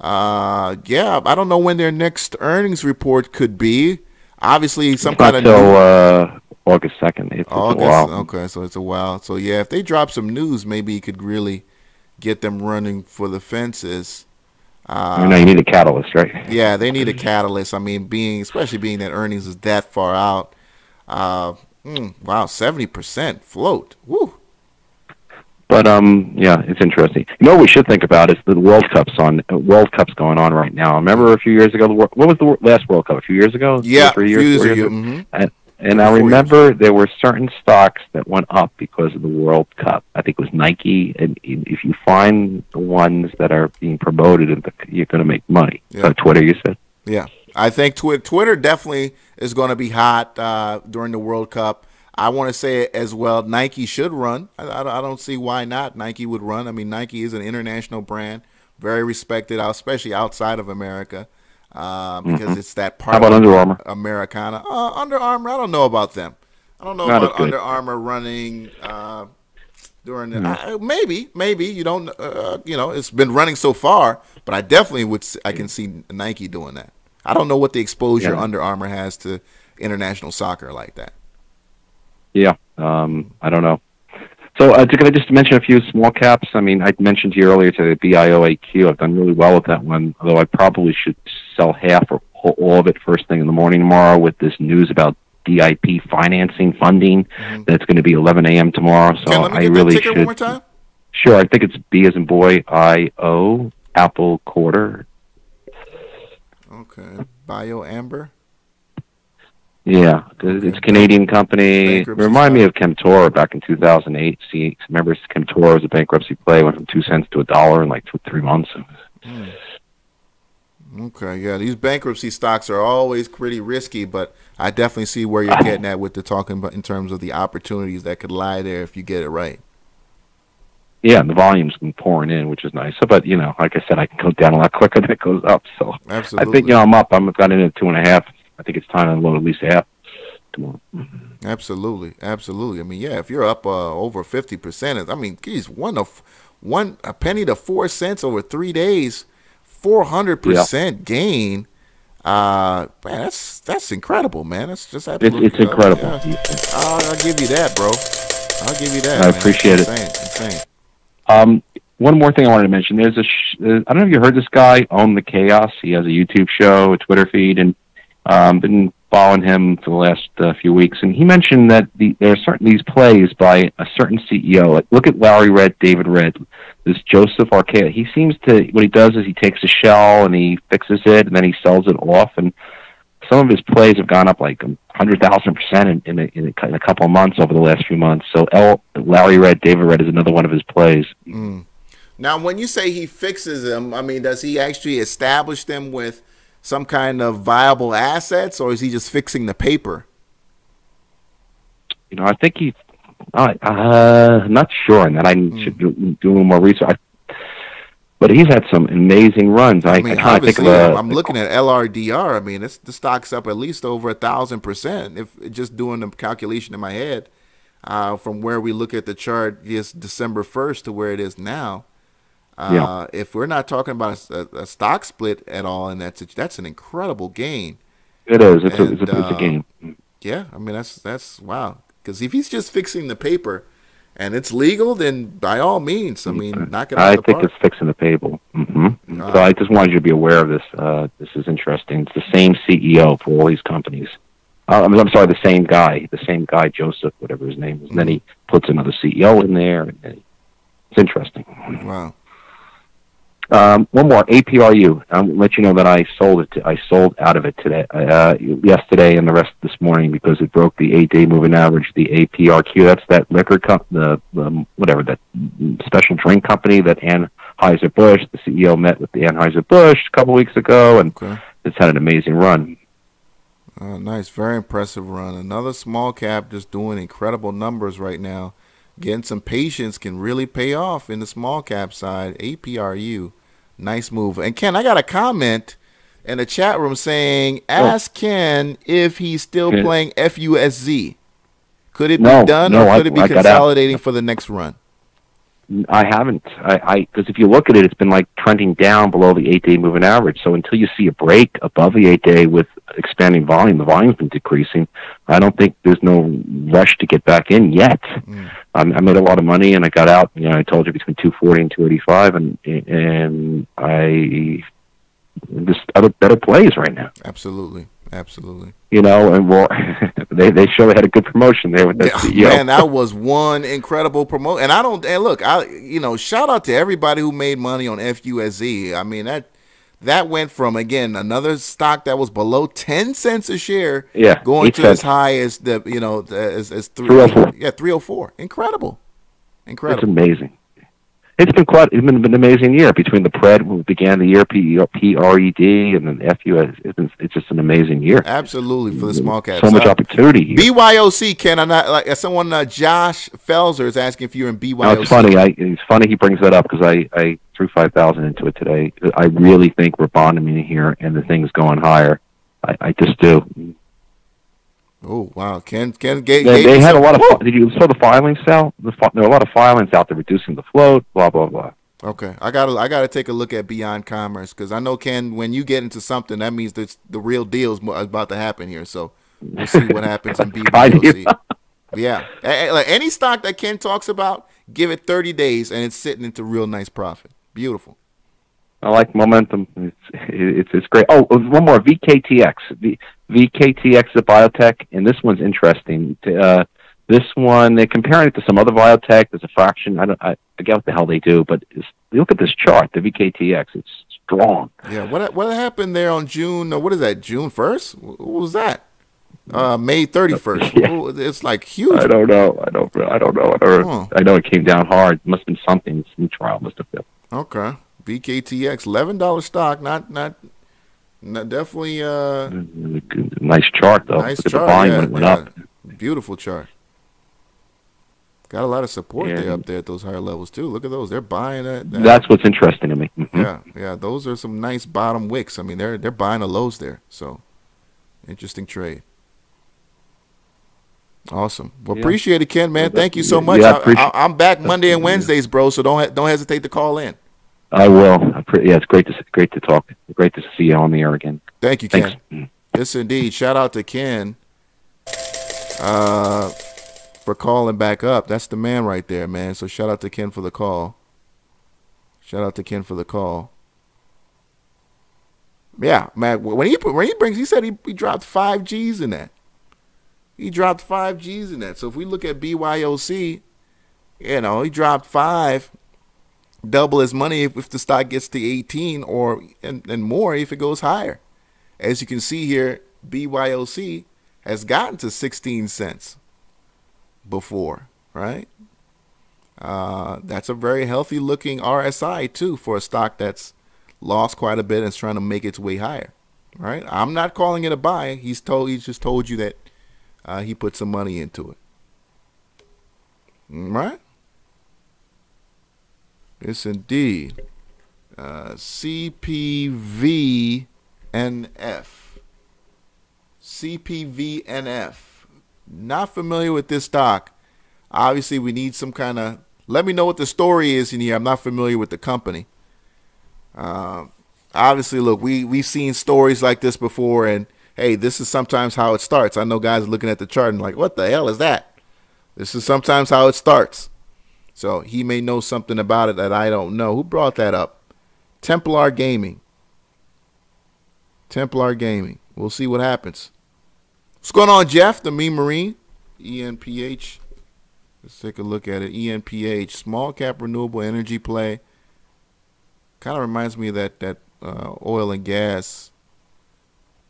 Yeah, I don't know when their next earnings report could be. Obviously, some kind of August 2nd. It's a while. Okay, so it's a while. So yeah, if they drop some news, maybe it could really get them running for the fences. You need a catalyst, right? Yeah, they need a catalyst. I mean, especially being that earnings is that far out. Wow, 70% float. Woo. But yeah, it's interesting. What we should think about is the World Cup's going on right now. Remember a few years ago, what was the last World Cup? A few years ago? Yeah, 3 years, 4 years ago? Mm-hmm. And I remember there were certain stocks that went up because of the World Cup. I think it was Nike. And if you find the ones that are being promoted, you're going to make money. Yeah. So Twitter, you said? Yeah. I think Twitter definitely is going to be hot during the World Cup. I want to say as well, Nike should run. I don't see why not. Nike would run. I mean, Nike is an international brand, very respected, especially outside of America. Because it's that part. How about Under Armour? Americana. Under Armour, I don't know about them. I don't know about Under Armour running during the. Maybe you don't. It's been running so far, but I definitely I can see Nike doing that. I don't know what the exposure Under Armour has to international soccer like that. Yeah, I don't know. So can I just mention a few small caps? I mean, I mentioned to you earlier to the BIOAQ. I've done really well with that one, although I probably should sell half or all of it first thing in the morning tomorrow with this news about DIP financing funding. That's going to be 11 a.m. tomorrow. So let me get that ticker one more time? Sure. I think it's B as in boy, I-O, Apple Quarter. Okay. BioAmber? Yeah, it's a Canadian company. It reminded me of Chemtora back in 2008. See, remember Chemtora was a bankruptcy play, went from 2 cents to $1 in like 3 months. Okay, yeah, these bankruptcy stocks are always pretty risky, but I definitely see where you're getting at with the talking about in terms of the opportunities that could lie there if you get it right. Yeah, and the volume's been pouring in, which is nice. So, but like I said, I can go down a lot quicker than it goes up. So absolutely. I think I'm up. I've got in at 2.5. I think it's time to load at least half tomorrow. Absolutely. I mean, yeah, if you're up over 50%, I mean, geez, a penny to 4 cents over 3 days, 400% gain. Man, that's incredible, man. That's just absolutely. It's incredible. Yeah. I'll give you that, bro. I'll give you that. I appreciate it. Insane. One more thing I wanted to mention. There's I don't know if you heard this guy, Own the Chaos. He has a YouTube show, a Twitter feed, and been following him for the last few weeks, and he mentioned that there are these plays by a certain CEO. Like, look at Larry Red, David Red, this Joseph Arcea. He seems to, what he does is he takes a shell and he fixes it, and then he sells it off. And some of his plays have gone up like 100,000% in a couple of months over the last few months. So Larry Red, David Red is another one of his plays. Mm. Now, when you say he fixes them, I mean, does he actually establish them with some kind of viable assets, or is he just fixing the paper? I think he's I'm not sure on that. I should do a little more research. But he's had some amazing runs. I mean, obviously, I'm looking at LRDR. I mean, the stock's up at least over 1,000%. If just doing the calculation in my head, from where we look at the chart, is December 1st to where it is now. If we're not talking about a stock split at all, and that's an incredible gain. It is. It's a gain. Yeah, I mean that's wow. Because if he's just fixing the paper, and it's legal, then by all means, I mean, knock it out of the park. I think it's fixing the paper. Mm-hmm. So I just wanted you to be aware of this. This is interesting. It's the same CEO for all these companies. I'm sorry, the same guy, Joseph, whatever his name is. And then he puts another CEO in there. And it's interesting. Wow. One more, APRU. I'll let you know that I sold out of it today, yesterday, and the rest this morning because it broke the 8-day moving average. The APRQ, that's that liquor the whatever, that special drink company that Anheuser-Busch, the CEO met with the Anheuser-Busch a couple weeks ago, and it's had an amazing run. Nice, very impressive run. Another small cap just doing incredible numbers right now. Getting some patience can really pay off in the small cap side. APRU, nice move. And Ken, I got a comment in the chat room saying, ask Ken if he's still playing FUSZ. Could it be done, or could it be consolidating for the next run? I haven't. Because if you look at it, it's been like trending down below the 8-day moving average. So until you see a break above the 8-day with expanding volume, the volume's been decreasing. I don't think there's no rush to get back in yet. I made a lot of money and I got out. I told you between 240 and 285, and I just other better plays right now. Absolutely. And they show they had a good promotion there with that CEO. Man, that was one incredible promotion. And look, shout out to everybody who made money on FUSZ. I mean, that went from, again, another stock that was below 10 cents a share, going to as high as as 304. Yeah, 304. Incredible. It's amazing. It's been an amazing year between the PRED, when we began the year, PRED, and then FUS. It's just an amazing year. Absolutely, for the small caps. So much opportunity here. BYOC, Ken. I'm not like someone. Josh Felser is asking if you're in BYOC. No, it's funny. It's funny he brings that up because I threw 5,000 into it today. I really think we're bottoming here, and the thing's going higher. I just do. Oh wow, Ken they had a lot of. Did you saw the filings out? There are a lot of filings out there reducing the float. Blah blah blah. Okay, I gotta take a look at Beyond Commerce because I know, Ken, when you get into something, that means that the real deal is about to happen here. So we'll see what happens in BYOC. Yeah, like any stock that Ken talks about, give it 30 days and it's sitting into real nice profit. Beautiful. I like momentum. It's great. Oh, one more, VKTX. VKTX is a biotech, and this one's interesting. This one, they're comparing it to some other biotech. There's a fraction. I forget what the hell they do, but look at this chart, the VKTX. It's strong. Yeah. What happened there on June? What is that? June 1st? What was that? May 31st. Yeah. It's like huge. I don't know. I know it came down hard. It must have been something. Some trial must have been. Okay. VKTX, $11 stock, not definitely. Nice chart though. Nice Look chart. At the volume when it went up. Beautiful chart. Got a lot of support there up there at those higher levels too. Look at those. They're buying that. That's what's interesting to me. Mm-hmm. Yeah. Those are some nice bottom wicks. I mean, they're buying the lows there. So, interesting trade. Awesome. Well, appreciate it, Ken, man. Thank you so much. I'm back Monday and Wednesdays, bro. So don't hesitate to call in. I will. It's great to talk. Great to see you on the air again. Thank you, Ken. Thanks. Yes, indeed. Shout out to Ken for calling back up. That's the man right there, man. So shout out to Ken for the call. Yeah, man. He said he dropped 5 G's in that. He dropped 5 G's in that. So if we look at BYOC, he dropped 5, double his money if the stock gets to 18 or and more if it goes higher. As you can see here, BYOC has gotten to 16 cents before, right? That's a very healthy looking RSI too for a stock that's lost quite a bit and is trying to make its way higher, right? I'm not calling it a buy. He's just told you that he put some money into it, right? Yes, indeed. CPVNF. CPVNF. Not familiar with this stock. Obviously, we need some kind of. Let me know what the story is in here. I'm not familiar with the company. Obviously, look, we've seen stories like this before, and hey, this is sometimes how it starts. I know guys are looking at the chart and like, what the hell is that? This is sometimes how it starts. So he may know something about it that I don't know. Who brought that up? Templar Gaming. Templar Gaming. We'll see what happens. What's going on, Jeff? The Mean Marine. ENPH. Let's take a look at it. ENPH. Small cap renewable energy play. Kind of reminds me of that oil and gas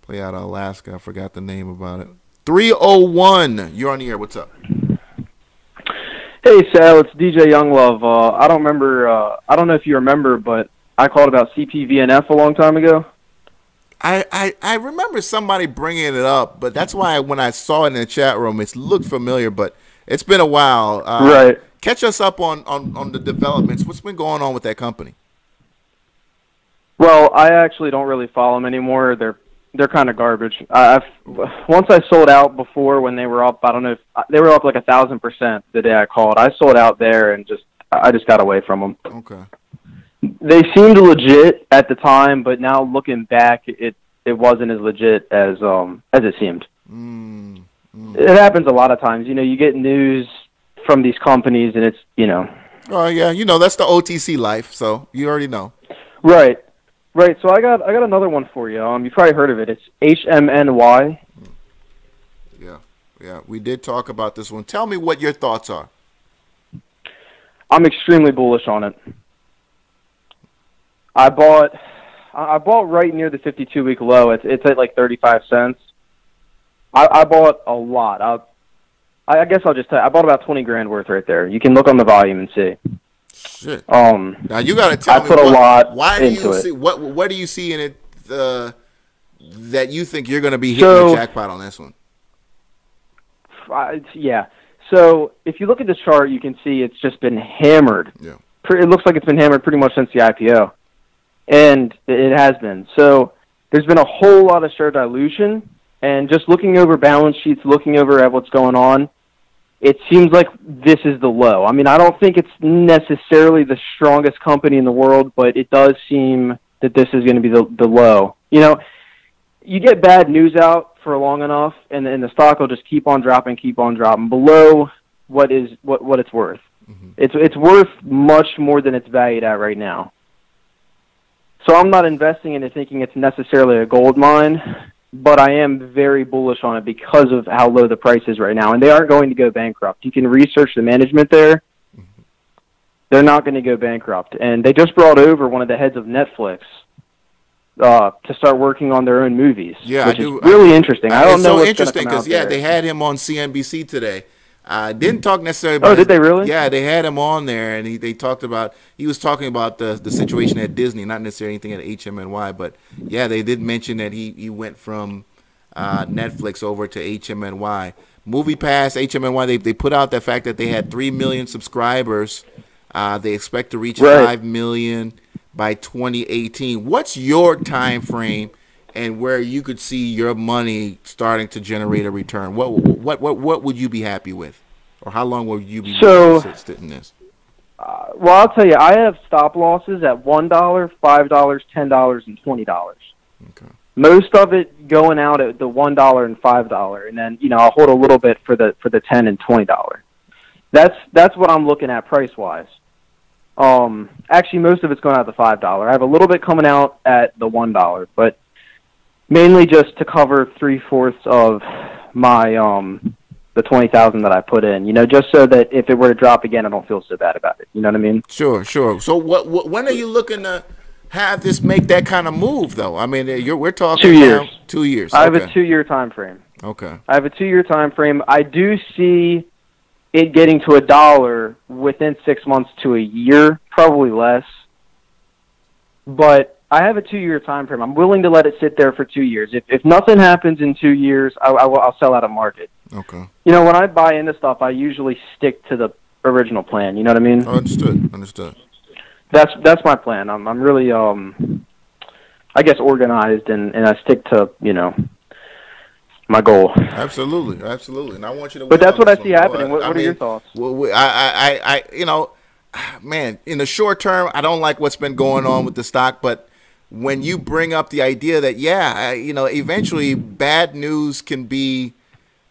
play out of Alaska. I forgot the name about it. 301. You're on the air. What's up? Hey, Sal, it's DJ Younglove. I don't remember. I don't know if you remember, but I called about CPVNF a long time ago. I remember somebody bringing it up, but that's why when I saw it in the chat room, it looked familiar, but it's been a while. Right. Catch us up on the developments. What's been going on with that company? Well, I actually don't really follow them anymore. They're kind of garbage. Once I sold out before when they were up. I don't know if they were up like 1,000% the day I called. I sold out there and I just got away from them. Okay. They seemed legit at the time, but now looking back, it wasn't as legit as it seemed. It happens a lot of times. You get news from these companies, and it's Oh yeah, that's the OTC life. So you already know. Right. So I got another one for you. You've probably heard of it. It's HMNY. Yeah. We did talk about this one. Tell me what your thoughts are. I'm extremely bullish on it. I bought right near the 52-week low. It's at like 35 cents. I bought a lot. I guess I'll just tell you, I bought about 20 grand worth right there. You can look on the volume and see. Shit. Now you got to tell me. I put a lot why do into you it. see what do you see in it that you think you're going to be hitting the jackpot on this one? Yeah. So if you look at the chart, you can see it's just been hammered. Yeah. It looks like it's been hammered pretty much since the IPO, and it has been. So there's been a whole lot of share dilution, and just looking over balance sheets, looking over at what's going on, it seems like this is the low. I mean, I don't think it's necessarily the strongest company in the world, but it does seem that this is going to be the low. You get bad news out for long enough, and the stock will just keep on dropping below what it's worth. Mm-hmm. It's worth much more than it's valued at right now. So I'm not investing in it thinking it's necessarily a gold mine, but I am very bullish on it because of how low the price is right now. And they aren't going to go bankrupt. You can research the management there. Mm-hmm. They're not going to go bankrupt. And they just brought over one of the heads of Netflix to start working on their own movies. Yeah, which is really interesting. I don't know what's interesting because they had him on CNBC today. Didn't talk necessarily about. Oh, did they really? Yeah, they had him on there, and he was talking about the situation at Disney, not necessarily anything at HMNY, but yeah, they did mention that he went from Netflix over to HMNY. MoviePass, HMNY, they put out the fact that they had 3 million subscribers. They expect to reach 5 million by 2018. What's your time frame and where you could see your money starting to generate a return? What would you be happy with, or how long would you be sit in this? Well, I'll tell you, I have stop losses at $1, $5, $10, and $20. Okay. Most of it going out at the $1 and $5, and then I'll hold a little bit for the $10 and $20. That's what I'm looking at price wise. Actually, most of it's going out at the $5. I have a little bit coming out at the $1, but Mainly just to cover 3/4 of my the 20,000 that I put in. Just so that if it were to drop again, I don't feel so bad about it. You know what I mean? Sure. So when are you looking to have this make that kind of move, though? I mean, we're talking 2 years. now 2 years. I have a 2-year time frame. Okay. I have a 2-year time frame. I do see it getting to $1 within 6 months to a year, probably less. But I have a 2-year time frame. I'm willing to let it sit there for 2 years. If nothing happens in 2 years, I'll sell out of market. Okay. When I buy into stuff, I usually stick to the original plan. You know what I mean? Understood. That's my plan. I'm really I guess organized, and I stick to my goal. Absolutely. And I want you to. But that's what I see happening. What are your thoughts? Man, in the short term, I don't like what's been going on with the stock, but when you bring up the idea that, eventually bad news can be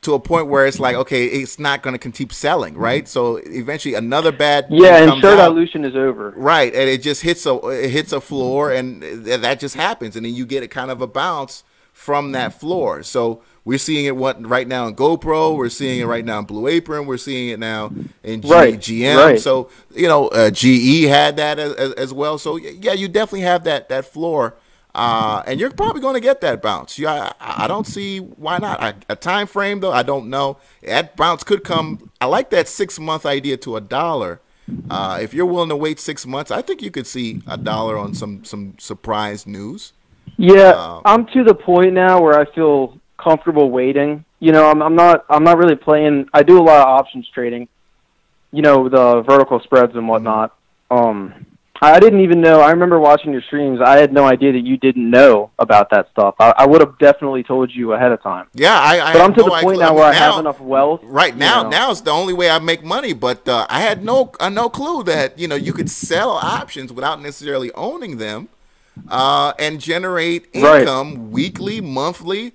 to a point where it's like, okay, it's not going to keep selling, right? So eventually another bad and share dilution is over. Right, and it just hits a floor, and that just happens, and then you get a kind of a bounce from that floor. So we're seeing it right now in GoPro. We're seeing it right now in Blue Apron. We're seeing it now in GM. Right. So GE had that as well. So yeah, you definitely have that floor, and you're probably going to get that bounce. Yeah, I don't see why not. A time frame though, I don't know. That bounce could come. I like that 6-month idea to $1. If you're willing to wait 6 months, I think you could see $1 on some surprise news. Yeah, I'm to the point now where I feel comfortable waiting. I'm not really playing. I do a lot of options trading. The vertical spreads and whatnot. I didn't even know. I remember watching your streams. I had no idea that you didn't know about that stuff. I would have definitely told you ahead of time. Yeah, but I'm to the point now where I have enough wealth. Right now, now it's the only way I make money. But I had no clue that you could sell options without necessarily owning them, and generate income weekly, monthly,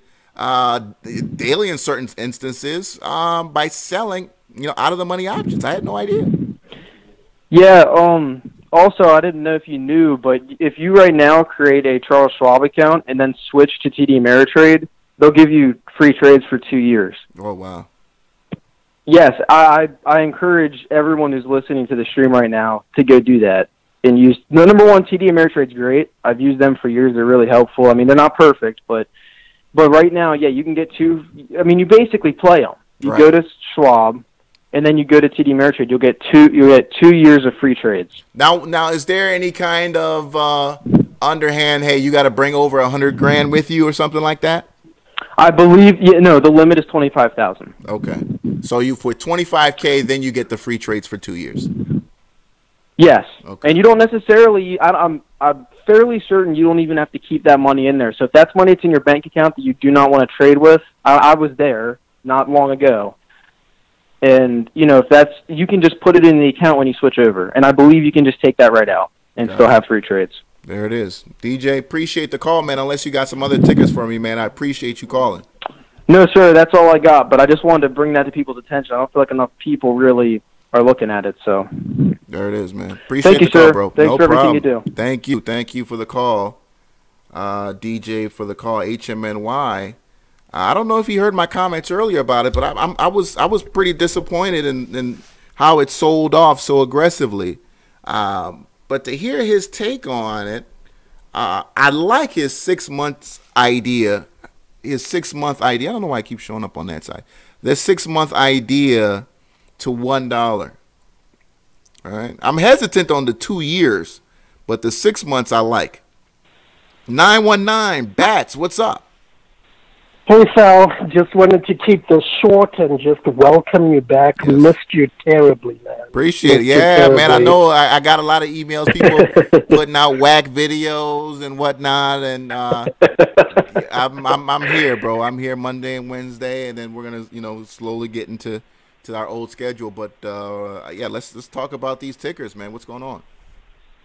daily in certain instances, by selling out of the money options. I had no idea. Yeah. Also, I didn't know if you knew, but if you right now create a Charles Schwab account and then switch to TD Ameritrade, they'll give you free trades for 2 years. Oh, wow. Yes, I encourage everyone who's listening to the stream right now to go do that and use. No, number one, TD Ameritrade's great. I've used them for years. They're really helpful. I mean, they're not perfect, but right now, yeah, you can get two. I mean, you basically play them. You go to Schwab, and then you go to TD Ameritrade. You'll get 2 years of free trades. Now, is there any kind of underhand? Hey, you got to bring over $100,000 with you or something like that? I believe the limit is 25,000. Okay, so you for 25K, then you get the free trades for 2 years. Yes, okay. And you don't necessarily. I'm fairly certain you don't even have to keep that money in there. So if that's money that's in your bank account that you do not want to trade with, I was there not long ago. And, if that's, you can just put it in the account when you switch over. And I believe you can just take that right out and still have free trades. There it is. DJ, appreciate the call, man. Unless you got some other tickets for me, man, I appreciate you calling. No, sir, that's all I got. But I just wanted to bring that to people's attention. I don't feel like enough people really are looking at it. So there it is, man. Appreciate the call, bro. Thanks for everything you do. Thank you for the call, DJ, for the call. HMNY. I don't know if you heard my comments earlier about it, but I was pretty disappointed in how it sold off so aggressively. But to hear his take on it, I like his 6 months idea. His 6 month idea. I don't know why I keep showing up on that side. The 6 month idea to $1. All right. I'm hesitant on the 2 years, but the 6 months I like. 919 Bats, what's up? Hey, Sal. Just wanted to keep this short and just welcome you back. Yes. Missed you terribly, man. Appreciate it. Yeah, man. I know I got a lot of emails, people putting out whack videos and whatnot, and I'm here, bro. I'm here Monday and Wednesday, and then we're gonna slowly get into our old schedule. But yeah, let's talk about these tickers, man. What's going on?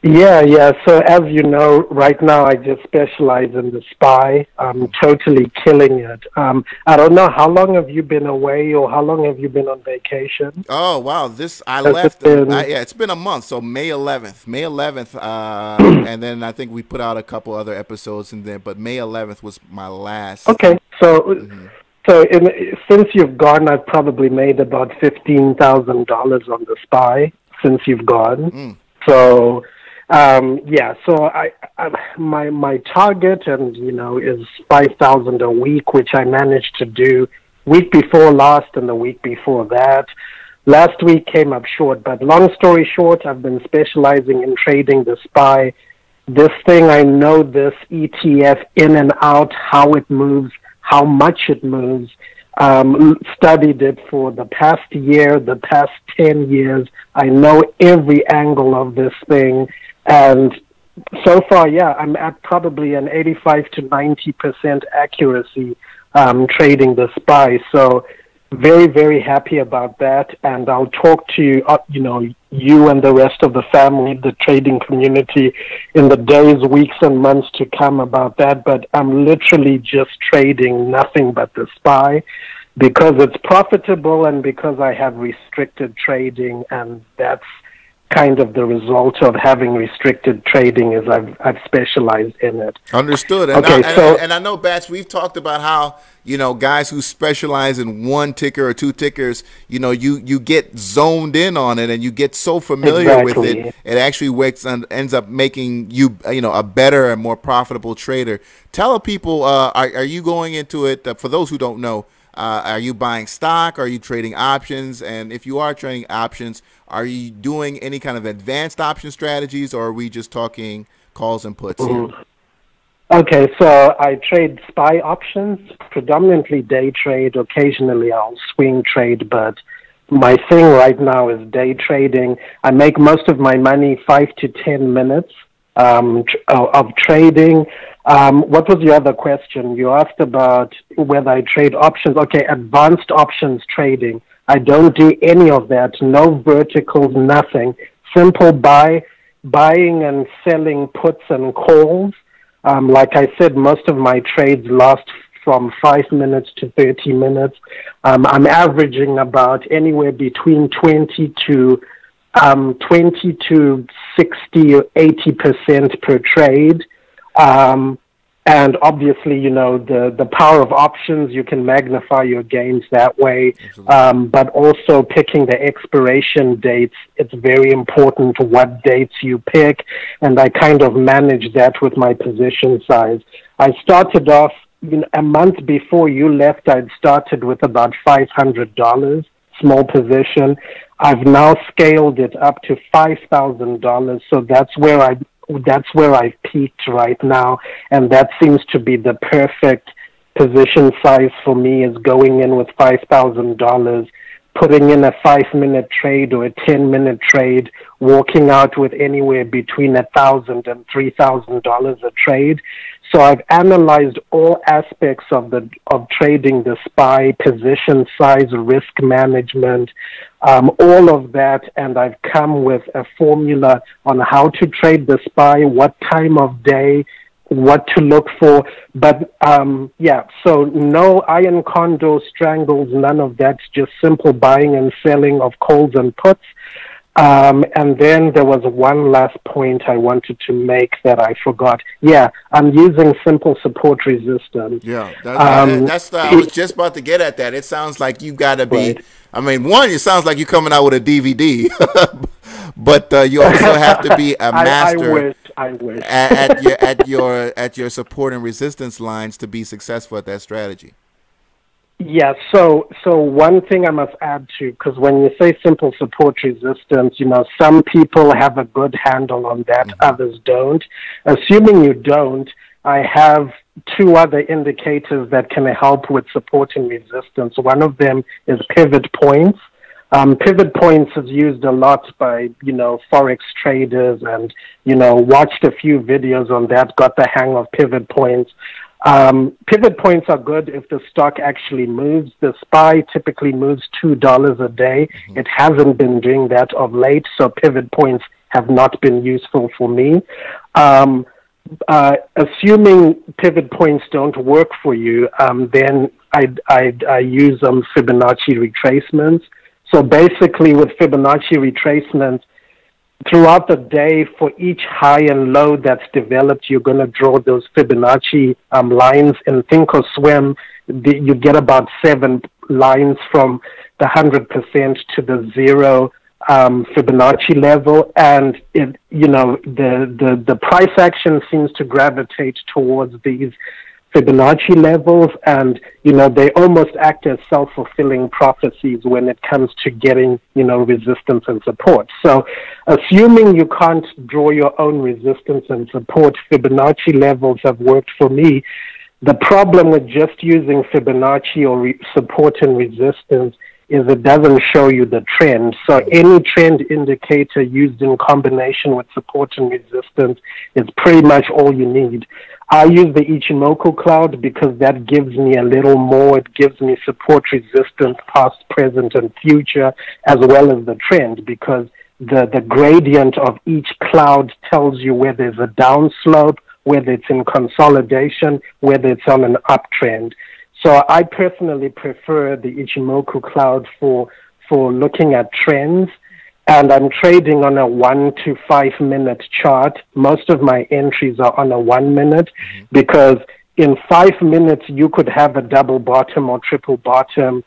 Yeah. So as you know, right now I just specialize in the SPY. I'm totally killing it. I don't know, how long have you been away, or how long have you been on vacation? Oh wow! I Has it left. been Yeah, it's been a month. So May 11th, and then I think we put out a couple other episodes in there. But May 11th was my last. okay? So Mhm. since you've gone, I've probably made about $15,000 on the SPY since you've gone. Mm. So yeah, so my target, and is 5,000 a week, which I managed to do week before last and the week before that. Last week came up short, but long story short, I've been specializing in trading the SPY. This thing, I know this ETF in and out, how it moves, how much it moves. Studied it for the past year, the past 10 years. I know every angle of this thing. And so far, yeah, I'm at probably an 85 to 90% accuracy trading the SPY. So very, very happy about that. And I'll talk to you and the rest of the family, the trading community, in the days, weeks, and months to come about that. But I'm literally just trading nothing but the SPY because it's profitable and because I have restricted trading, and that's kind of the result of having restricted trading, is I've specialized in it. Understood. Okay, And I know, Bats, we've talked about how, guys who specialize in one ticker or two tickers, you get zoned in on it and you get so familiar with exactly. it, it actually ends up making you, a better and more profitable trader. Tell people, are you going into it, for those who don't know, are you buying stock? Are you trading options? And if you are trading options, are you doing any kind of advanced option strategies, or are we just talking calls and puts here? Mhm. Okay, so I trade SPY options, predominantly day trade. Occasionally I'll swing trade, but my thing right now is day trading. I make most of my money 5 to 10 minutes of trading. What was your other question? You asked about whether I trade options. Okay, advanced options trading. I don't do any of that. No verticals, nothing. Simple buying and selling puts and calls. Like I said, most of my trades last from 5 minutes to 30 minutes. I'm averaging about anywhere between 20 to 60 or 80% per trade. And obviously, the power of options, you can magnify your gains that way. But also picking the expiration dates, it's very important what dates you pick. And I kind of manage that with my position size. I started off, a month before you left, I'd started with about $500, small position. I've now scaled it up to $5,000. So that's where I've peaked right now, and that seems to be the perfect position size for me, is going in with $5,000, putting in a 5-minute trade or a 10-minute trade, walking out with anywhere between $1,000 and $3,000 a trade. So I've analyzed all aspects of trading the SPY, position size, risk management, all of that, and I've come with a formula on how to trade the SPY, what time of day, what to look for. But so no iron condor strangles, none of that, just simple buying and selling of calls and puts. And then there was one last point I wanted to make that I forgot. Yeah, I'm using simple support resistance. Yeah, I was just about to get at that. It sounds like you got to be. Right. I mean, one, it sounds like you're coming out with a DVD, but you also have to be a master. I wish. at your support and resistance lines to be successful at that strategy. Yeah, so one thing I must add to, because when you say simple support resistance, some people have a good handle on that, others don't. Assuming you don't, I have two other indicators that can help with support and resistance. One of them is pivot points. Pivot points is used a lot by, Forex traders, and, watched a few videos on that, got the hang of pivot points. Pivot points are good if the stock actually moves. The SPY typically moves $2 a day. It hasn't been doing that of late, so pivot points have not been useful for me. Assuming pivot points don't work for you, then I use Fibonacci retracements. So basically with Fibonacci retracements, throughout the day, for each high and low that's developed, you're going to draw those Fibonacci lines. In Thinkorswim, you get about 7 lines from the 100% to the 0 Fibonacci level, and the price action seems to gravitate towards these Fibonacci levels, and they almost act as self-fulfilling prophecies when it comes to getting resistance and support. So assuming you can't draw your own resistance and support, Fibonacci levels have worked for me. The problem with just using Fibonacci or support and resistance is it doesn't show you the trend. So any trend indicator used in combination with support and resistance is pretty much all you need. I use the Ichimoku cloud because that gives me a little more. It gives me support, resistance, past, present, and future, as well as the trend, because the gradient of each cloud tells you whether there's a downslope, whether it's in consolidation, whether it's on an uptrend. So I personally prefer the Ichimoku cloud for looking at trends, and I'm trading on a 1 to 5 minute chart. Most of my entries are on a 1 minute because in 5 minutes you could have a double bottom or triple bottom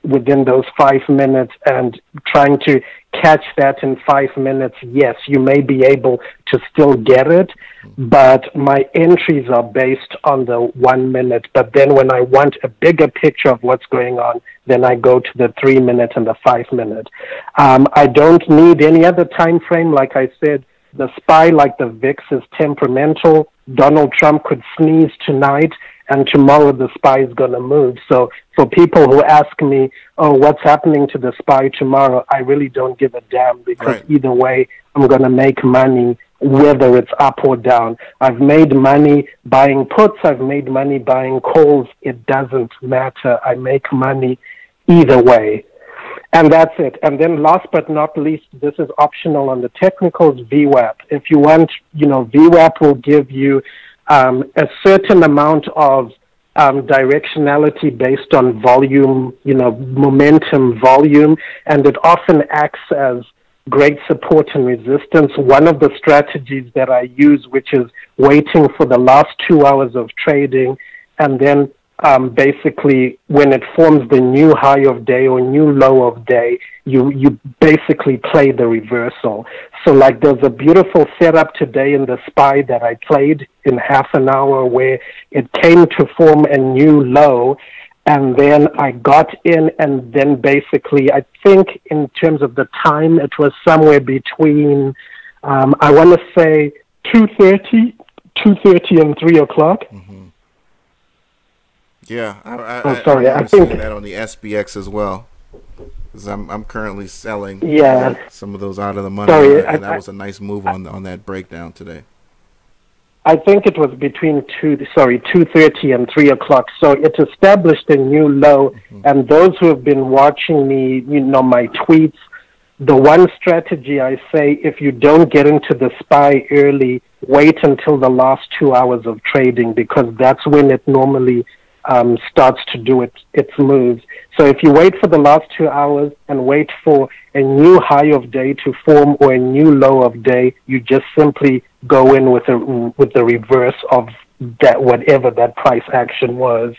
within those 5 minutes, and trying to catch that in 5 minutes, yes, you may be able to still get it, but my entries are based on the 1 minute. But then when I want a bigger picture of what's going on, then I go to the 3 minute and the 5 minute. I don't need any other time frame. Like I said, the SPY, like the VIX, is temperamental. Donald Trump could sneeze tonight, and tomorrow the SPY is going to move. So for people who ask me, oh, what's happening to the SPY tomorrow, I really don't give a damn, because either way, I'm going to make money, whether it's up or down. I've made money buying puts. I've made money buying calls. It doesn't matter. I make money either way. And that's it. And then last but not least, this is optional on the technicals, VWAP. If you want, VWAP will give you a certain amount of directionality based on volume, momentum volume, and it often acts as great support and resistance. One of the strategies that I use, which is waiting for the last 2 hours of trading, and then basically when it forms the new high of day or new low of day, you basically play the reversal. So like there's a beautiful setup today in the SPY that I played in half an hour where it came to form a new low, and then I got in, and then basically I think in terms of the time it was somewhere between I want to say 2:30 and 3 o'clock. Yeah, I think seeing that on the SPX as well, because I'm currently selling some of those out of the money, and that was a nice move on that breakdown today. I think it was between 2:30 and 3 o'clock. So it established a new low, and those who have been watching me, my tweets, the one strategy I say, if you don't get into the SPY early, wait until the last 2 hours of trading, because that's when it normally starts to do its moves. So if you wait for the last 2 hours and wait for a new high of day to form or a new low of day, you just simply go in with the reverse of that, whatever that price action was.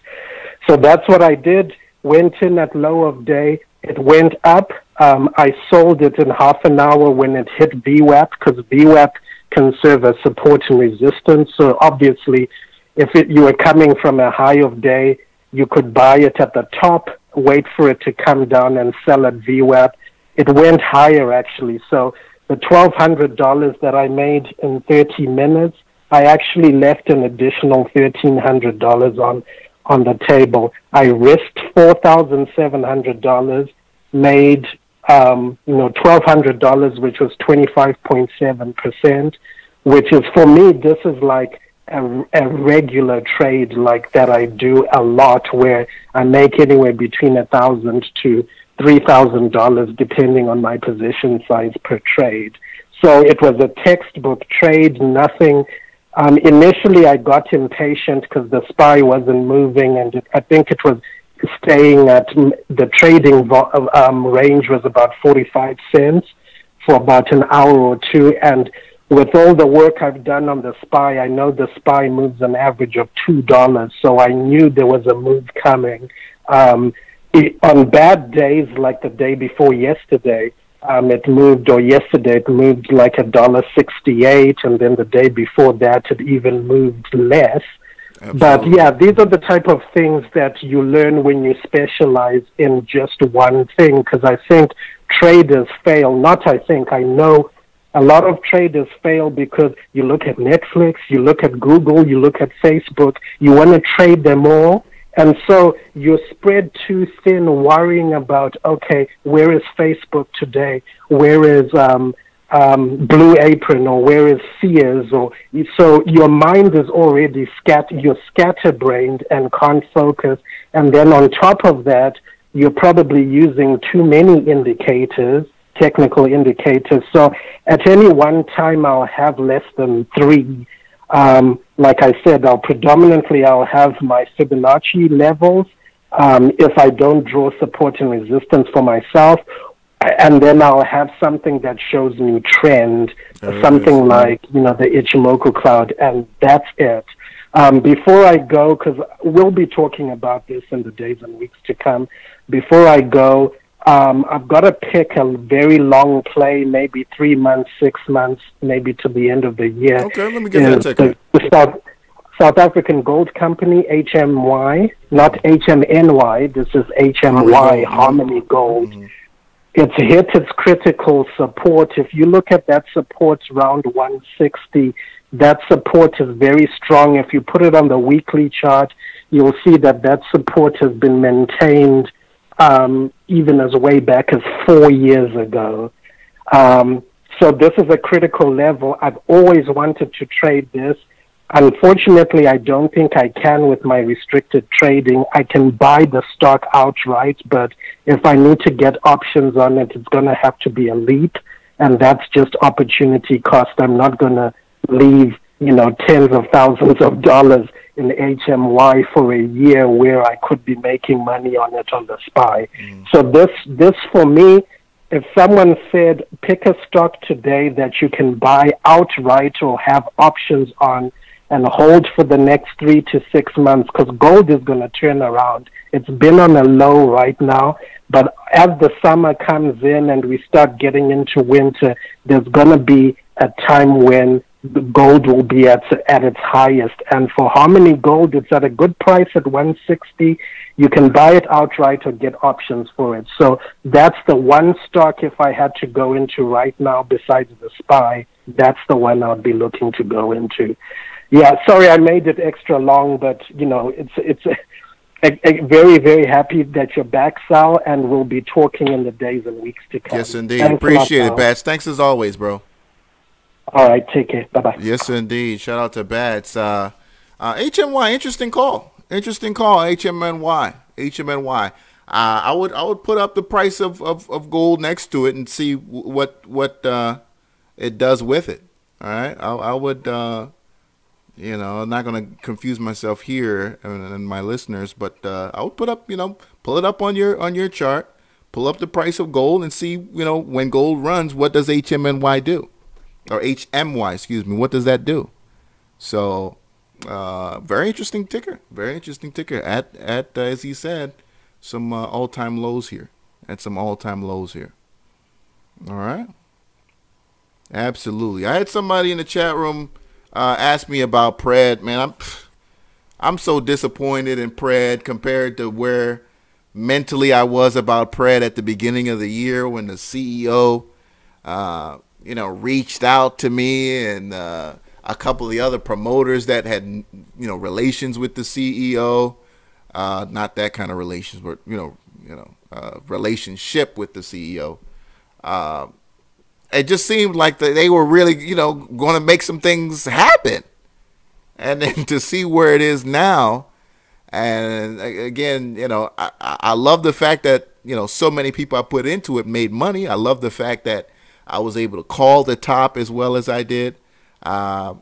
So that's what I did. Went in at low of day. It went up. I sold it in half an hour when it hit VWAP, because VWAP can serve as support and resistance. So obviously, if you were coming from a high of day, you could buy it at the top, wait for it to come down and sell at VWAP. It went higher, actually. So the $1,200 that I made in 30 minutes, I actually left an additional $1,300 on the table. I risked $4,700, made $1,200, which was 25.7%, which is, for me, this is like a regular trade like that I do a lot, where I make anywhere between $1,000 to $3,000 depending on my position size per trade. So it was a textbook trade, nothing. Initially, I got impatient because the SPY wasn't moving, and I think it was staying at the trading range was about 45 cents for about an hour or two. And with all the work I've done on the SPY, I know the SPY moves an average of $2, so I knew there was a move coming. On bad days, like the day before yesterday, it moved, or yesterday it moved like $1.68, and then the day before that it even moved less. Absolutely. But yeah, these are the type of things that you learn when you specialize in just one thing, because I think traders fail. I know a lot of traders fail because you look at Netflix, you look at Google, you look at Facebook, you want to trade them all. And so you're spread too thin worrying about, okay, where is Facebook today? Where is Blue Apron, or where is Sears? So your mind is already you're scatterbrained and can't focus. And then on top of that, you're probably using too many indicators, technical indicators. So at any one time, I'll have less than 3. Like I said, I'll have my Fibonacci levels if I don't draw support and resistance for myself, and then I'll have something that shows me trend, something like, the Ichimoku cloud, and that's it. Before I go, because we'll be talking about this in the days and weeks to come, before I go, I've got to pick a very long play, maybe 3 months, 6 months, maybe to the end of the year. Okay, let me get that ticker. The South African Gold Company, HMY, not HMNY. This is HMY, Harmony Gold. Mm-hmm. It's hit its critical support. If you look at that support around 160, that support is very strong. If you put it on the weekly chart, you'll see that support has been maintained even as way back as 4 years ago. So this is a critical level. I've always wanted to trade this. Unfortunately, I don't think I can with my restricted trading. I can buy the stock outright, but if I need to get options on it, it's going to have to be a leap, and that's just opportunity cost. I'm not going to leave, tens of thousands of dollars in HMY for a year where I could be making money on it on the SPY. So this for me, if someone said, pick a stock today that you can buy outright or have options on and hold for the next 3 to 6 months, because gold is going to turn around. It's been on a low right now, but as the summer comes in and we start getting into winter, there's going to be a time when the gold will be at its highest. And for Harmony Gold, it's at a good price at 160. You can buy it outright or get options for it. So that's the one stock, if I had to go into right now besides the SPY, that's the one I'd be looking to go into. Yeah, sorry I made it extra long, but it's a very, very happy that you're back, Sal, and we'll be talking in the days and weeks to come. Yes, indeed. Appreciate it, Bats. Thanks as always, bro. All right, take care. Bye-bye. Yes, indeed. Shout out to Bats. HMY, interesting call. HMNY. I would put up the price of gold next to it and see what it does with it. All right, I would. I'm not going to confuse myself here and my listeners, but I would put up, pull it up on your chart, pull up the price of gold and see, when gold runs, what does HMNY do? Or HMY, excuse me, what does that do? So, very interesting ticker. At as he said, some all-time lows here. All right. Absolutely. I had somebody in the chat room ask me about Pred. Man, I'm so disappointed in Pred compared to where mentally I was about Pred at the beginning of the year when the CEO, reached out to me and a couple of the other promoters that had, relations with the CEO. Not that kind of relations, but relationship with the CEO. It just seemed like they were really, going to make some things happen. And then to see where it is now, and again, I love the fact that, so many people I put into it made money. I love the fact that I was able to call the top as well as I did. But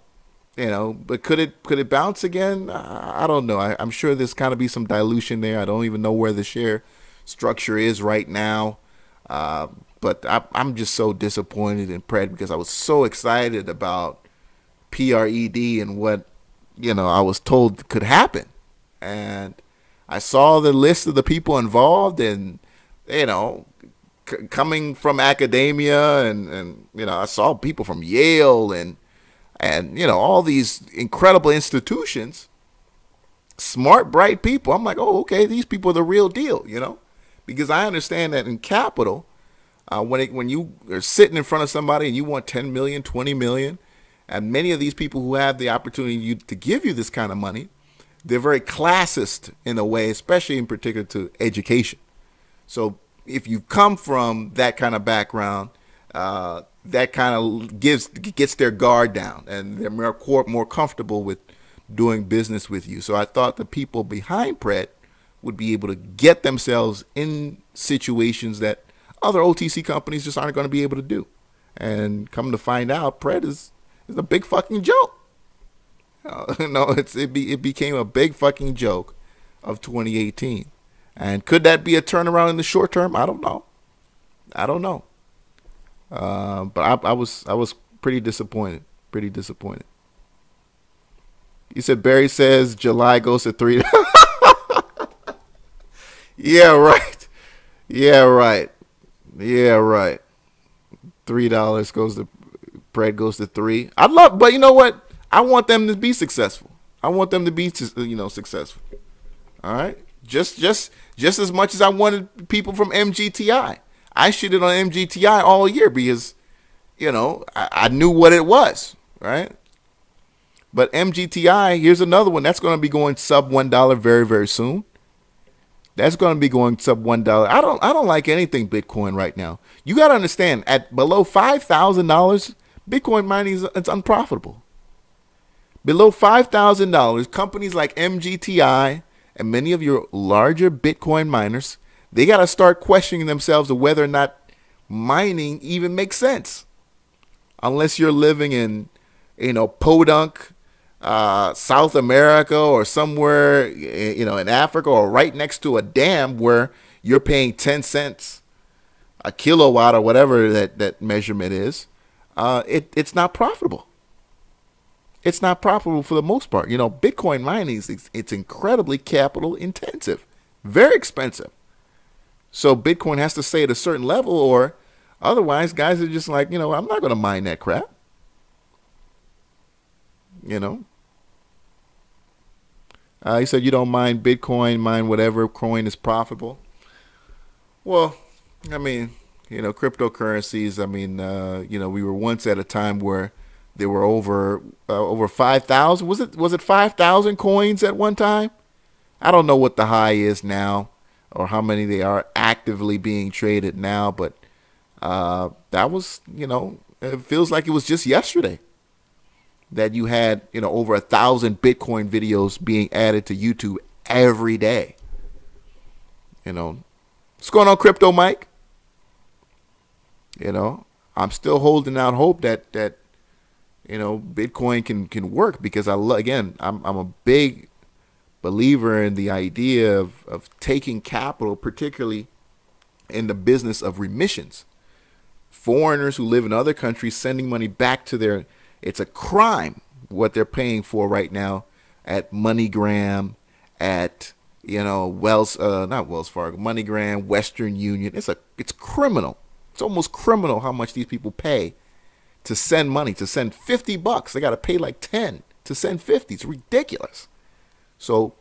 could it bounce again? I don't know. I'm sure there's kind of be some dilution there. I don't even know where the share structure is right now. But I'm just so disappointed in Pred because I was so excited about PRED and what, I was told could happen. And I saw the list of the people involved and, coming from academia and I saw people from Yale and all these incredible institutions, smart, bright people. I'm like, oh, okay, these people are the real deal, because I understand that in capital, when you are sitting in front of somebody and you want 10 million, 20 million, and many of these people who have the opportunity to give you this kind of money, they're very classist in a way, especially in particular to education. So if you come from that kind of background, that kind of gets their guard down, and they're more comfortable with doing business with you. So I thought the people behind Pred would be able to get themselves in situations that other OTC companies just aren't going to be able to do. And come to find out, Pred is a big fucking joke. It became a big fucking joke of 2018. And could that be a turnaround in the short term? I don't know. But I was pretty disappointed. You said Barry says July goes to $3. Yeah, right. $3 goes to Pred goes to $3. But you know what? I want them to be successful. Successful. All right. Just as much as I wanted people from MGTI. I shitted on MGTI all year because, I knew what it was, right? But MGTI, here's another one. That's going to be going sub $1 very, very soon. That's going to be going sub $1. I don't like anything Bitcoin right now. You got to understand, at below $5,000, Bitcoin mining is unprofitable. Below $5,000, companies like MGTI and many of your larger Bitcoin miners, they got to start questioning themselves of whether or not mining even makes sense. Unless you're living in, Podunk, South America, or somewhere, in Africa, or right next to a dam where you're paying 10 cents a kilowatt or whatever that measurement is. It's not profitable. It's not profitable for the most part. Bitcoin mining it's incredibly capital intensive, very expensive. So Bitcoin has to stay at a certain level, or otherwise guys are just like, I'm not going to mine that crap. He said you don't mine Bitcoin, mine whatever coin is profitable. Well, cryptocurrencies, we were once at a time where there were over 5,000. Was it 5,000 coins at one time? I don't know what the high is now or how many they are actively being traded now, but that was, it feels like it was just yesterday that you had, over 1,000 Bitcoin videos being added to YouTube every day. What's going on, Crypto Mike? I'm still holding out hope that Bitcoin can work because I'm a big believer in the idea of taking capital, particularly in the business of remissions. Foreigners who live in other countries sending money back to it's a crime what they're paying for right now at MoneyGram, at not Wells Fargo, MoneyGram, Western Union. It's criminal. It's almost criminal how much these people pay to send money, to send $50. They got to pay like 10 to send 50. It's ridiculous. So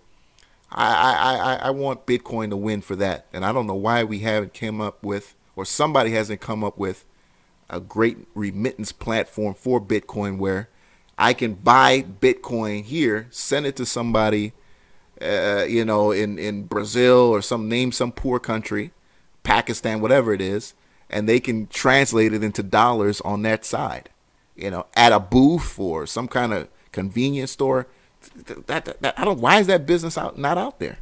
I want Bitcoin to win for that. And I don't know why we haven't come up with, or somebody hasn't come up with a great remittance platform for Bitcoin where I can buy Bitcoin here, send it to somebody, in Brazil or some poor country, Pakistan, whatever it is, and they can translate it into dollars on that side, at a booth or some kind of convenience store. Why is that business not out there?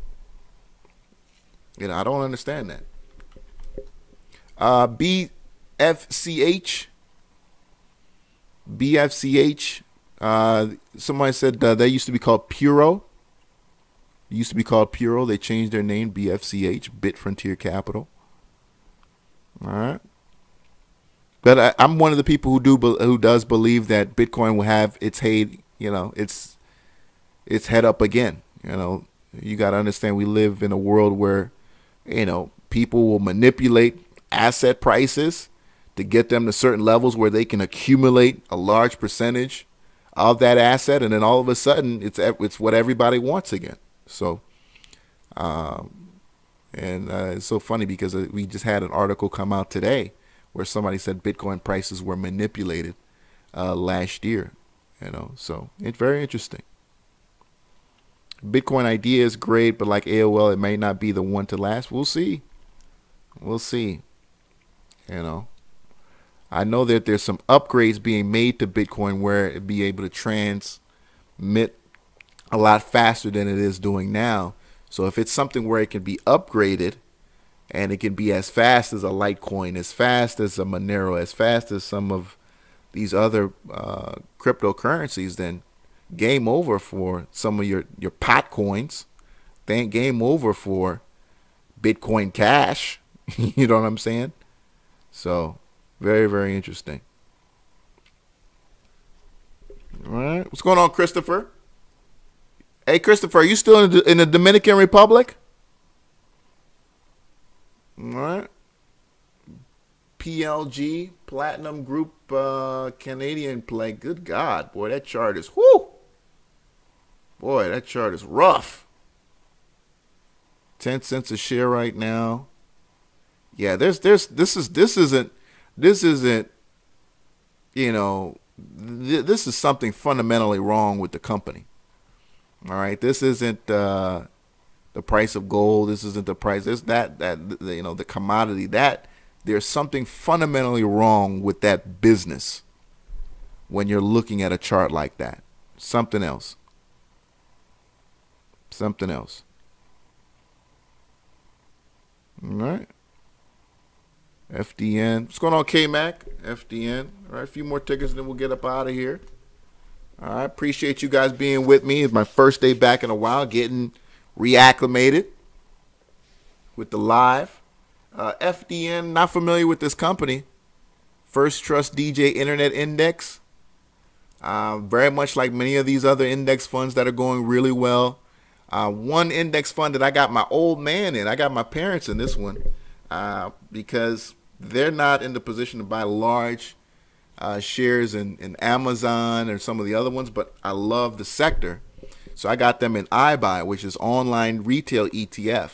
I don't understand that. BFCH BFCH. Somebody said they used to be called Puro. It used to be called Puro. They changed their name, BFCH, Bit Frontier Capital. All right. But I'm one of the people who does believe that Bitcoin will have its its head up again. You got to understand we live in a world where, people will manipulate asset prices to get them to certain levels where they can accumulate a large percentage of that asset, and then all of a sudden it's what everybody wants again. So, it's so funny because we just had an article come out today where somebody said Bitcoin prices were manipulated last year. So it's very interesting. Bitcoin idea is great, but like AOL, it may not be the one to last. We'll see. I know that there's some upgrades being made to Bitcoin where it'd be able to transmit a lot faster than it is doing now. So if it's something where it can be upgraded and it can be as fast as a Litecoin, as fast as a Monero, as fast as some of these other cryptocurrencies, then game over for some of your pot coins. Then game over for Bitcoin Cash. You know what I'm saying? So very, very interesting. All right. What's going on, Christopher? Hey, Christopher, are you still in the Dominican Republic? All right. PLG, Platinum Group, Canadian play. Good God, boy, that chart is Boy, that chart is rough. 10 cents a share right now. Yeah, this isn't this is something fundamentally wrong with the company. All right, this isn't the price of gold. This isn't the price. There's the commodity. That there's something fundamentally wrong with that business when you're looking at a chart like that. Something else. All right. FDN. What's going on, K-Mac? FDN. All right, a few more tickets, and then we'll get up out of here. All right, appreciate you guys being with me. It's my first day back in a while, getting reacclimated with the live. FDN, not familiar with this company. First Trust DJ Internet Index. Very much like many of these other index funds that are going really well. One index fund that I got my old man in, I got my parents in this one, because they're not in the position to buy large shares in Amazon or some of the other ones, but I love the sector. So I got them in iBuy, which is online retail ETF.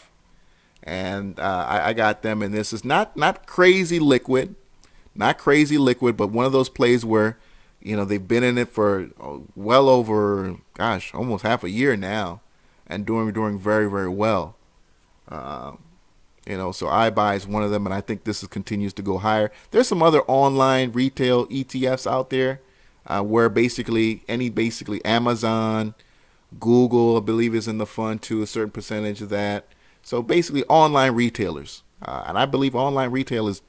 And I got them in this. It's not crazy liquid, but one of those plays where, they've been in it for well over, almost half a year now, and doing very, very well. So iBuy is one of them, and I think this continues to go higher. There's some other online retail ETFs out there where basically Amazon, Google, I believe, is in the fund too, a certain percentage of that. So basically online retailers. And I believe online retail is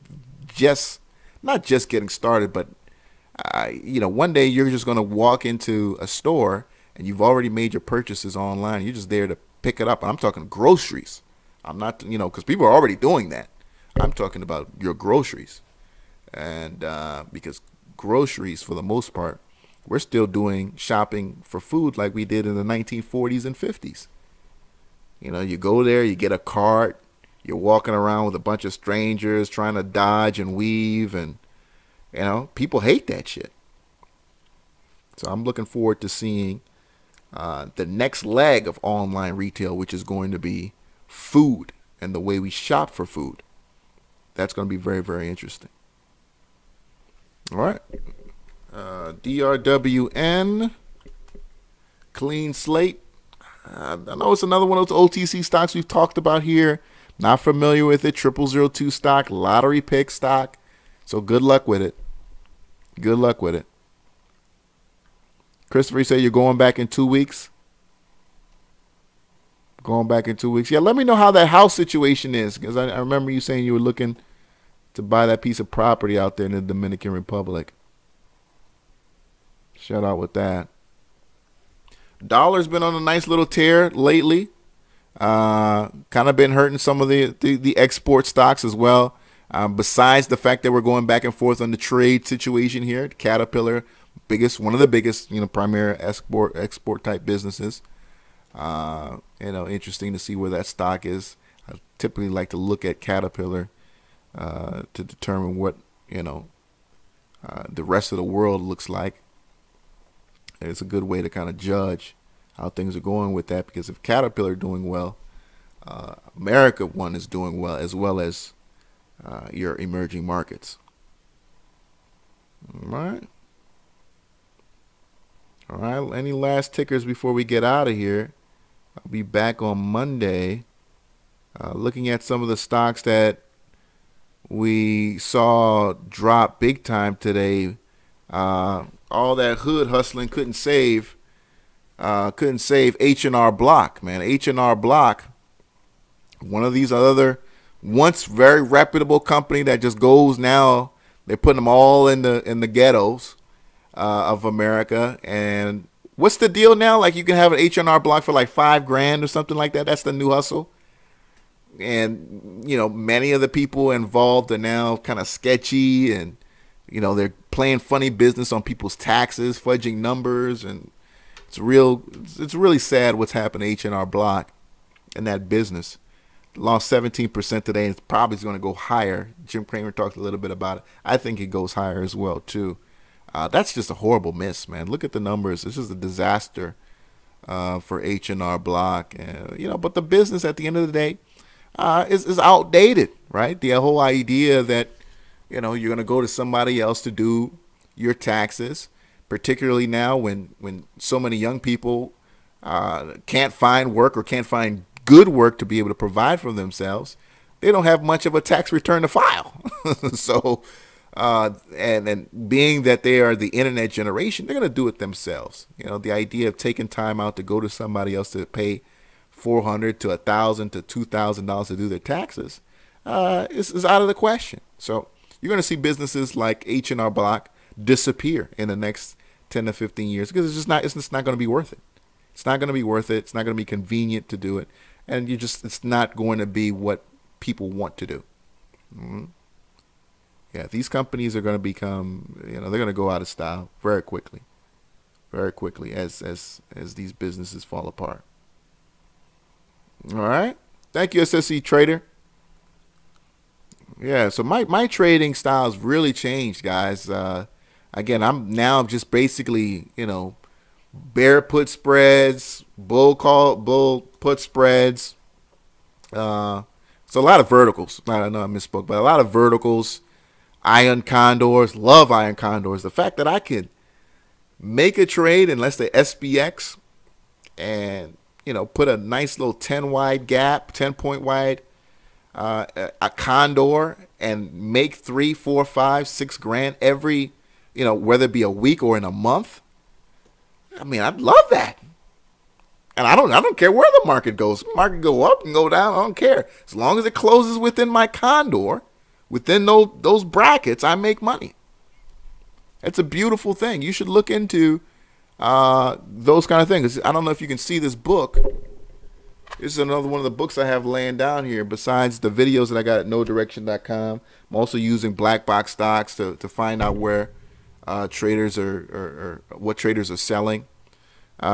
not just getting started, but, one day you're just going to walk into a store and you've already made your purchases online. You're just there to pick it up. And I'm talking groceries. I'm not, because people are already doing that. I'm talking about your groceries. And because groceries, for the most part, we're still doing shopping for food like we did in the 1940s and 50s. You go there, you get a cart, you're walking around with a bunch of strangers trying to dodge and weave, and, people hate that shit. So I'm looking forward to seeing the next leg of online retail, which is going to be food and the way we shop for food. That's going to be very, very interesting. All right. DRWN, clean slate. I know it's another one of those OTC stocks we've talked about here. Not familiar with it. 0002 stock, lottery pick stock. So good luck with it. Christopher, you say you're going back in 2 weeks? Yeah, let me know how that house situation is, because I remember you saying you were looking to buy that piece of property out there in the Dominican Republic. Shout out with that. Dollar's been on a nice little tear lately. Kind of been hurting some of the export stocks as well. Besides the fact that we're going back and forth on the trade situation here, Caterpillar, one of the biggest, primary export type businesses. Interesting to see where that stock is. I typically like to look at Caterpillar to determine what the rest of the world looks like. It's a good way to kind of judge how things are going with that, because if Caterpillar doing well, America one is doing well, as well as your emerging markets. All right. Any last tickers before we get out of here? I'll be back on Monday, looking at some of the stocks that we saw drop big time today. All that hood hustling couldn't save H&R Block, man. H&R Block, one of these other once very reputable company that just goes now. They're putting them all in the ghettos of America. And what's the deal now? Like, you can have an H&R Block for like $5,000 or something like that. That's the new hustle. And many of the people involved are now kind of sketchy, and they're playing funny business on people's taxes, fudging numbers, and it's really sad what's happened to H&R Block and that business. Lost 17% today, and it's probably going to go higher. Jim Cramer talked a little bit about it. I think it goes higher as well too. That's just a horrible miss, man. Look at the numbers. This is a disaster for H&R Block, but the business at the end of the day is outdated, right? The whole idea that you're going to go to somebody else to do your taxes, particularly now when so many young people can't find work or can't find good work to be able to provide for themselves. They don't have much of a tax return to file. So, and being that they are the internet generation, they're going to do it themselves. The idea of taking time out to go to somebody else to pay $400 to $1,000 to $2,000 to do their taxes is out of the question. So you're going to see businesses like H&R Block disappear in the next 10 to 15 years because it's just not going to be worth it. It's not going to be worth it. It's not going to be convenient to do it, and it's not going to be what people want to do. Mm-hmm. Yeah, these companies are going to become, they're going to go out of style very quickly as these businesses fall apart. All right. Thank you, SSE Trader. Yeah, so my trading style's really changed, guys. Again, I'm now just basically, bear put spreads, bull put spreads. So a lot of verticals. I know I misspoke, but a lot of verticals. Iron condors, love iron condors. The fact that I could make a trade in, let's say, SPX and put a nice little 10 point wide, a condor, and make 3, 4, 5, 6 grand every, whether it be a week or in a month. I mean, I'd love that. And I don't care where the market goes. The market go up and go down. I don't care. As long as it closes within my condor, within those brackets, I make money. It's a beautiful thing. You should look into those kind of things. I don't know if you can see this book. This is another one of the books I have laying down here. Besides the videos that I got at nodirection.com, I'm also using black box stocks to find out where traders or what traders are selling.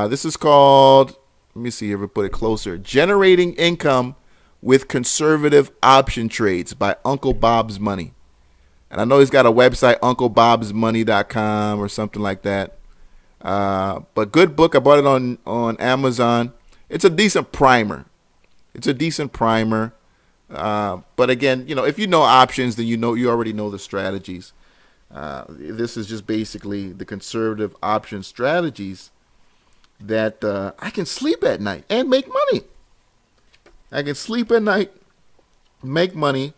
This is called, let me see if I put it closer, Generating Income with Conservative Option Trades by Uncle Bob's Money. And I know he's got a website, UncleBob'sMoney.com or something like that. But good book. I bought it on Amazon. It's a decent primer. But again, if you know options, then you already know the strategies. This is just basically the conservative option strategies that I can sleep at night and make money. I can sleep at night, make money,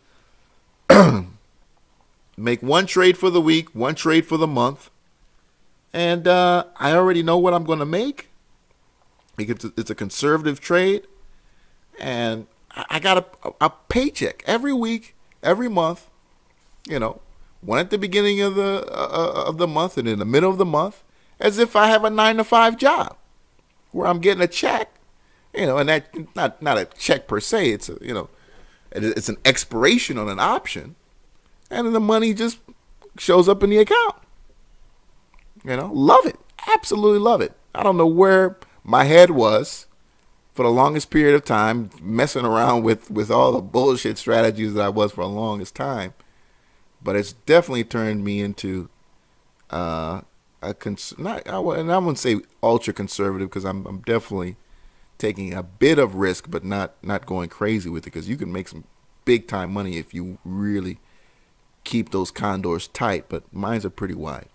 make one trade for the week, one trade for the month, and I already know what I'm going to make. It's a conservative trade, and I got a paycheck every week, every month. One at the beginning of the month and in the middle of the month, as if I have a 9-to-5 job where I'm getting a check, and that not a check per se. It's it's an expiration on an option, and then the money just shows up in the account. Love it, absolutely love it. I don't know where my head was for the longest period of time, messing around with all the bullshit strategies that I was for the longest time, but it's definitely turned me into I wouldn't say ultra conservative, because I'm definitely taking a bit of risk, but not going crazy with it, because you can make some big time money if you really keep those condors tight. But mines are pretty wide.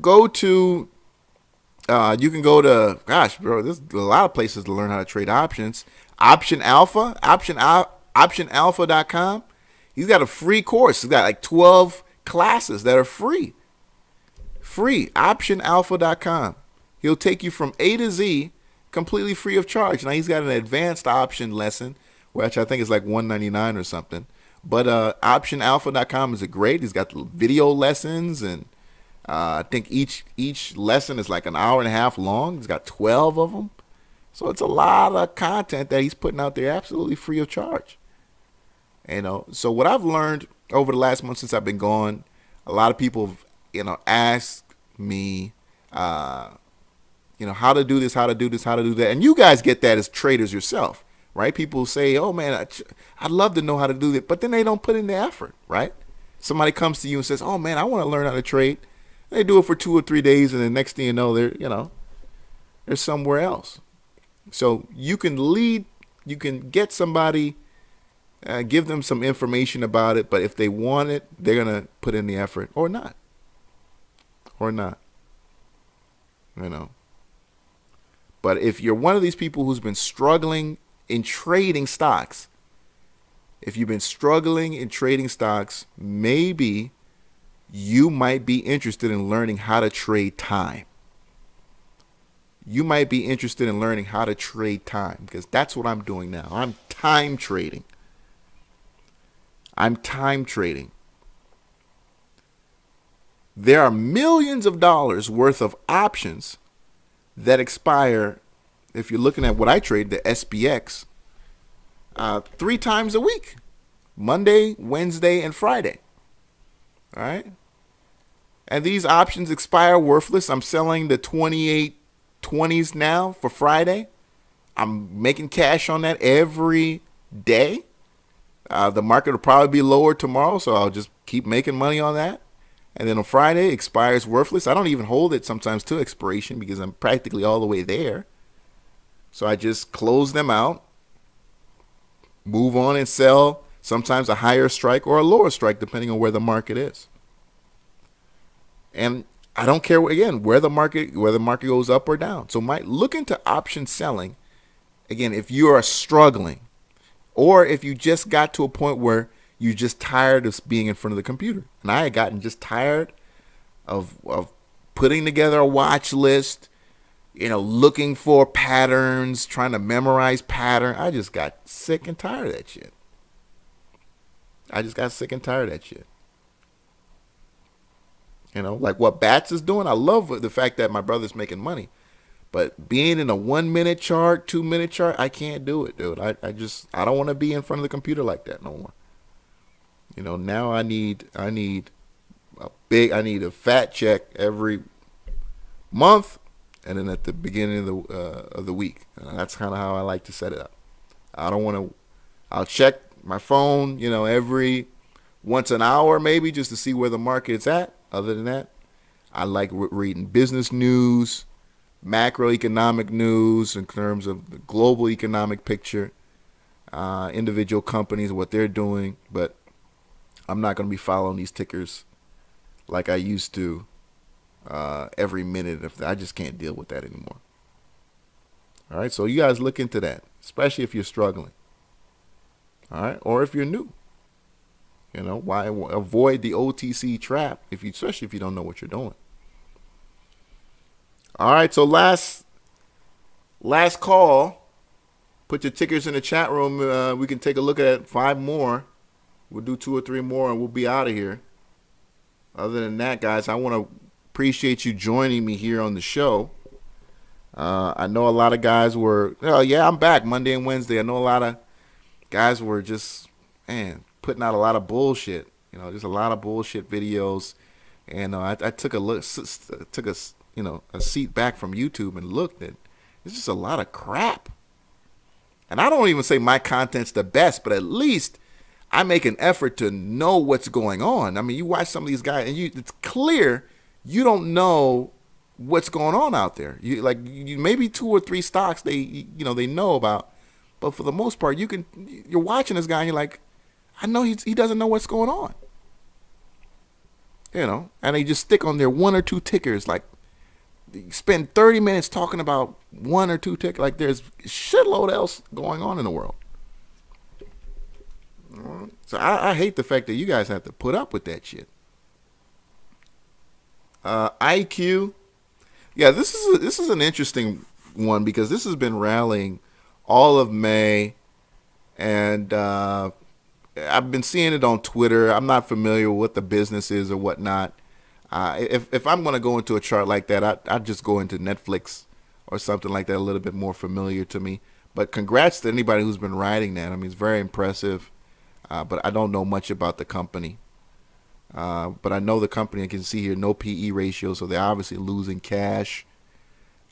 Go to you can go to, gosh, bro, there's a lot of places to learn how to trade options. Optionalpha.com. He's got a free course. He's got like 12 classes that are free. Optionalpha.com. He'll take you from A to Z completely free of charge. Now, he's got an advanced option lesson, which I think is like $199 or something. But optionalpha.com is great. He's got video lessons, and I think each lesson is like an hour and a half long. He's got 12 of them. So it's a lot of content that he's putting out there absolutely free of charge. So what I've learned over the last month since I've been gone, a lot of people have, asked me, how to do this, how to do that. And you guys get that as traders yourself, right? People say, oh man, I'd love to know how to do that, but then they don't put in the effort, right? Somebody comes to you and says, oh man, I want to learn how to trade. They do it for 2 or 3 days, and the next thing you know, they're somewhere else. So you can get somebody, give them some information about it, but if they want it, they're going to put in the effort or not. But if you're one of these people who's been struggling in trading stocks, maybe you might be interested in learning how to trade time. Because that's what I'm doing now. I'm time trading. There are millions of dollars worth of options that expire, if you're looking at what I trade, the SPX, 3 times a week: Monday, Wednesday, and Friday. All right? And these options expire worthless. I'm selling the 28.20s now for Friday. I'm making cash on that every day. The market will probably be lower tomorrow, so I'll just keep making money on that. And then on Friday, it expires worthless. I don't even hold it sometimes to expiration because I'm practically all the way there. So I just close them out, move on, and sell sometimes a higher strike or a lower strike depending on where the market is. And I don't care, again, where the market goes up or down. So look into option selling, again, if you are struggling, or if you just got to a point where you're just tired of being in front of the computer. And I had gotten just tired of putting together a watch list, looking for patterns, trying to memorize pattern. I just got sick and tired of that shit. Like what Bats is doing. I love the fact that my brother's making money. But being in a 1 minute chart, 2 minute chart, I can't do it, dude. I don't want to be in front of the computer like that no more. Now I need a fat check every month, and then at the beginning of the week. And that's kind of how I like to set it up. I'll check my phone, every once an hour maybe, just to see where the market's at. Other than that, I like reading business news, macroeconomic news in terms of the global economic picture, individual companies, what they're doing. But I'm not going to be following these tickers like I used to every minute. I just can't deal with that anymore. All right, so you guys look into that, especially if you're struggling. All right, or if you're new. Why avoid the OTC trap especially if you don't know what you're doing. All right, so last call. Put your tickers in the chat room. We can take a look at 5 more. We'll do 2 or 3 more, and we'll be out of here. Other than that, guys, I want to appreciate you joining me here on the show. I know a lot of guys were, oh yeah, I'm back Monday and Wednesday. I know a lot of guys were just, man, putting out a lot of bullshit. Just a lot of bullshit videos. And I took a look, took a seat back from YouTube and looked at. It's just a lot of crap. And I don't even say my content's the best, but at least I make an effort to know what's going on. I mean, you watch some of these guys, and it's clear you don't know what's going on out there. You maybe 2 or 3 stocks they know about, but for the most part, you're watching this guy and you're like, I know he doesn't know what's going on. And they just stick on their 1 or 2 tickers. Like, spend 30 minutes talking about 1 or 2 tickers. Like, there's a shitload else going on in the world. So I hate the fact that you guys have to put up with that shit. IQ. Yeah, this is an interesting one because this has been rallying all of May, and I've been seeing it on Twitter. I'm not familiar with what the business is or whatnot. If I'm going to go into a chart like that, I'd just go into Netflix or something like that, a little bit more familiar to me. But congrats to anybody who's been riding that. I mean, it's very impressive. But I don't know much about the company. But I know the company. I can see here no PE ratio, so they're obviously losing cash.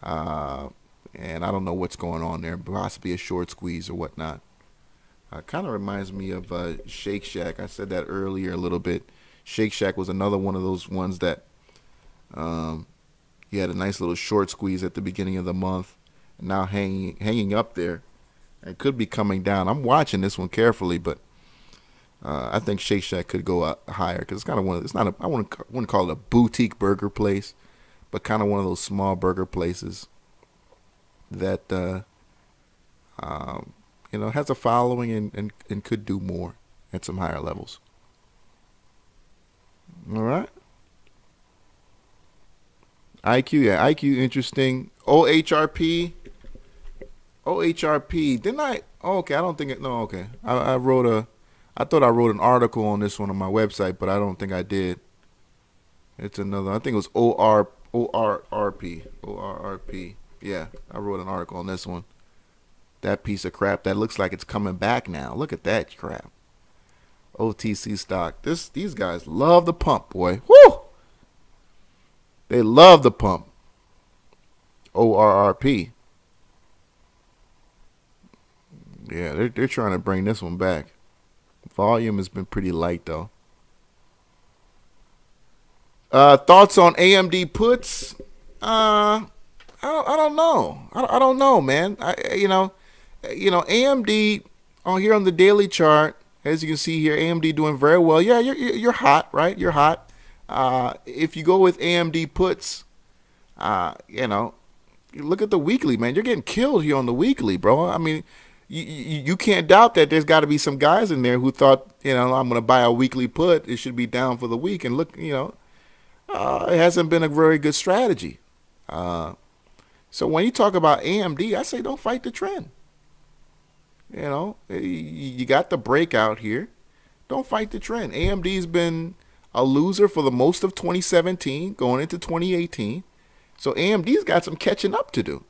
And I don't know what's going on there. Possibly a short squeeze or whatnot. Kind of reminds me of Shake Shack. I said that earlier a little bit. Shake Shack was another one of those ones that you had a nice little short squeeze at the beginning of the month. And now hanging up there. It could be coming down. I'm watching this one carefully, but I think Shake Shack could go up higher because it's kind of I wouldn't call it a boutique burger place, but kind of one of those small burger places that has a following and could do more at some higher levels. All right. IQ interesting. OHRP. Didn't I? Oh, okay, I don't think it. No, okay. I thought I wrote an article on this one on my website, but I don't think I did. It's another. I think it was ORRP. Yeah, I wrote an article on this one. That piece of crap that looks like it's coming back now. Look at that crap. OTC stock. These guys love the pump, boy. Woo! They love the pump. ORRP. Yeah, they're trying to bring this one back. Volume has been pretty light though. Thoughts on AMD puts? I don't know. I don't know, man. AMD on here on the daily chart, as you can see here, AMD doing very well. Yeah, you're hot, right? You're hot. If you go with AMD puts, you look at the weekly, man. You're getting killed here on the weekly, bro. I mean, you can't doubt that there's got to be some guys in there who thought, I'm going to buy a weekly put. It should be down for the week. And look, it hasn't been a very good strategy. So when you talk about AMD, I say don't fight the trend. You got the breakout here. Don't fight the trend. AMD's been a loser for the most of 2017, going into 2018. So AMD's got some catching up to do.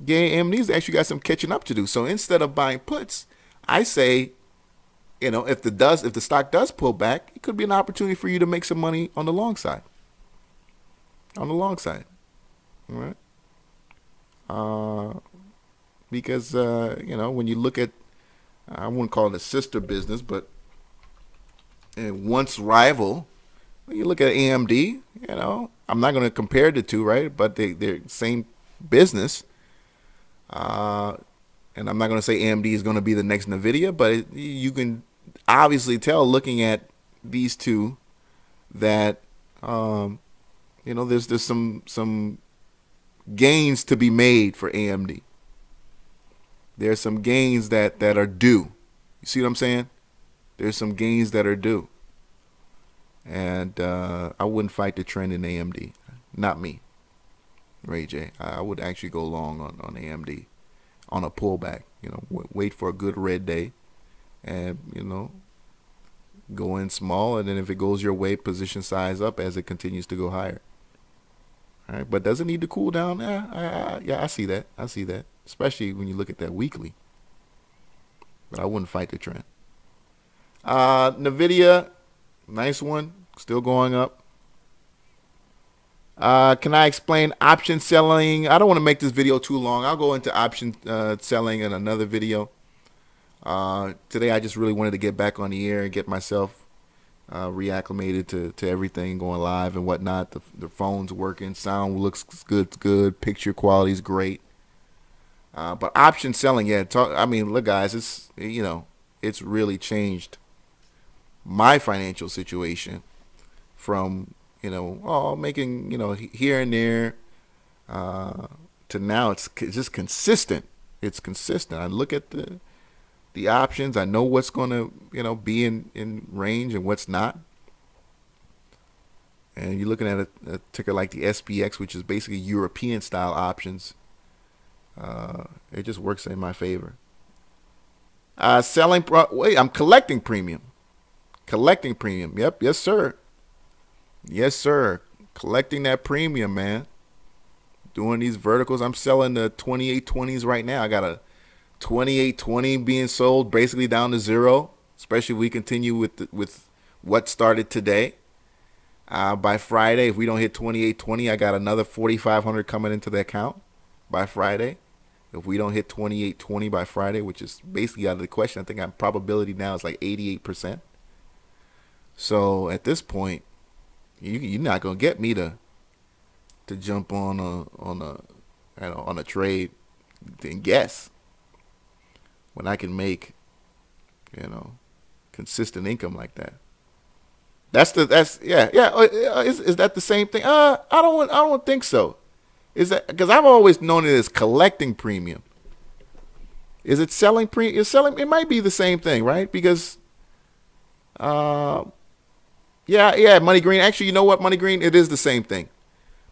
Yeah, AMD's actually got some catching up to do. So instead of buying puts, I say, if the stock does pull back, it could be an opportunity for you to make some money on the long side. All right. Because when you look at, I wouldn't call it a sister business, but once rival, when you look at AMD, I'm not going to compare the two, right? But they're same business. And I'm not going to say AMD is going to be the next NVIDIA, but you can obviously tell looking at these two that, there's some gains to be made for AMD. There's some gains that are due. You see what I'm saying? There's some gains that are due. And I wouldn't fight the trend in AMD. Not me. Ray J. I would actually go long on AMD on a pullback. Wait for a good red day, and go in small, and then if it goes your way, position size up as it continues to go higher. All right, but does it need to cool down? Yeah, I see that. I see that, especially when you look at that weekly. But I wouldn't fight the trend. NVIDIA, nice one, still going up. Can I explain option selling? I don't want to make this video too long. I'll go into option selling in another video. Today I just really wanted to get back on the air and get myself reacclimated to everything going live and whatnot. The phone's working, sound looks good, picture quality is great. But option selling, yeah. Look, guys, it's really changed my financial situation from making here and there to now it's just consistent. It's consistent. I look at the options. I know what's going to be in range and what's not. And you're looking at a ticker like the SPX, which is basically European style options. It just works in my favor. I'm collecting premium. Collecting premium. Yep. Yes, sir. Yes, sir. Collecting that premium, man. Doing these verticals. I'm selling the 2820s right now. I got a 2820 being sold basically down to zero, especially if we continue with what started today. By Friday, if we don't hit 2820, I got another 4,500 coming into the account by Friday. If we don't hit 2820 by Friday, which is basically out of the question, I think our probability now is like 88%. So at this point, you're not gonna get me to jump on a trade and guess when I can make consistent income like that. Is that the same thing? I don't think so. Is that because I've always known it as collecting premium? Is it selling premium? Is selling? It might be the same thing, right? Because Money Green. Actually, you know what, Money Green? It is the same thing.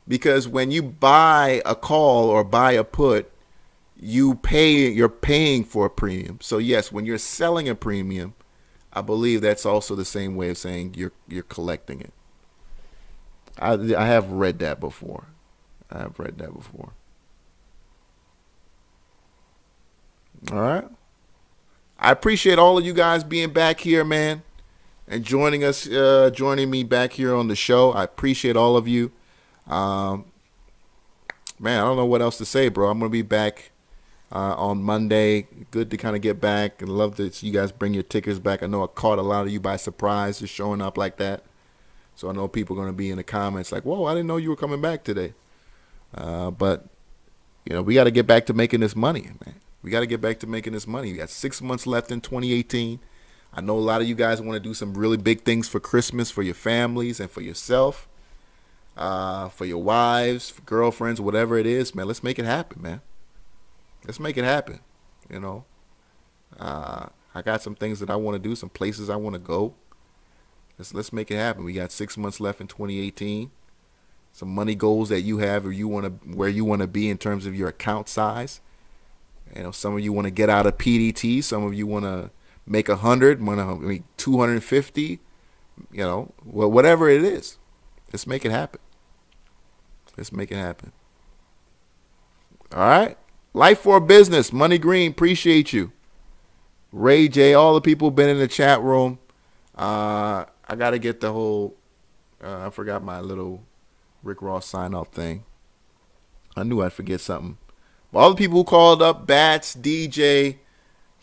Because when you buy a call or buy a put, you're paying for a premium. So yes, when you're selling a premium, I believe that's also the same way of saying you're collecting it. I have read that before. All right. I appreciate all of you guys being back here, man, and joining me back here on the show. I appreciate all of you. Man, I don't know what else to say, bro. I'm going to be back on Monday. Good to kind of get back, and love to see you guys bring your tickers back. I know I caught a lot of you by surprise just showing up like that. So I know people are going to be in the comments like, whoa, I didn't know you were coming back today. But, we got to get back to making this money, man. We got to get back to making this money. We got 6 months left in 2018. I know a lot of you guys want to do some really big things for Christmas, for your families and for yourself, for your wives, for girlfriends, whatever it is, man. Let's make it happen, man. Let's make it happen. I got some things that I want to do, some places I want to go. Let's make it happen. We got 6 months left in 2018. Some money goals that you have, or where you want to be in terms of your account size. Some of you want to get out of PDT. Some of you want to make 100, 250. Whatever it is, let's make it happen. Let's make it happen. All right. Life for Business, Money Green, appreciate you. Ray J, all the people who've been in the chat room. I got to get the whole, I forgot my little Rick Ross sign-off thing. I knew I'd forget something. But all the people who called up, Bats, DJ,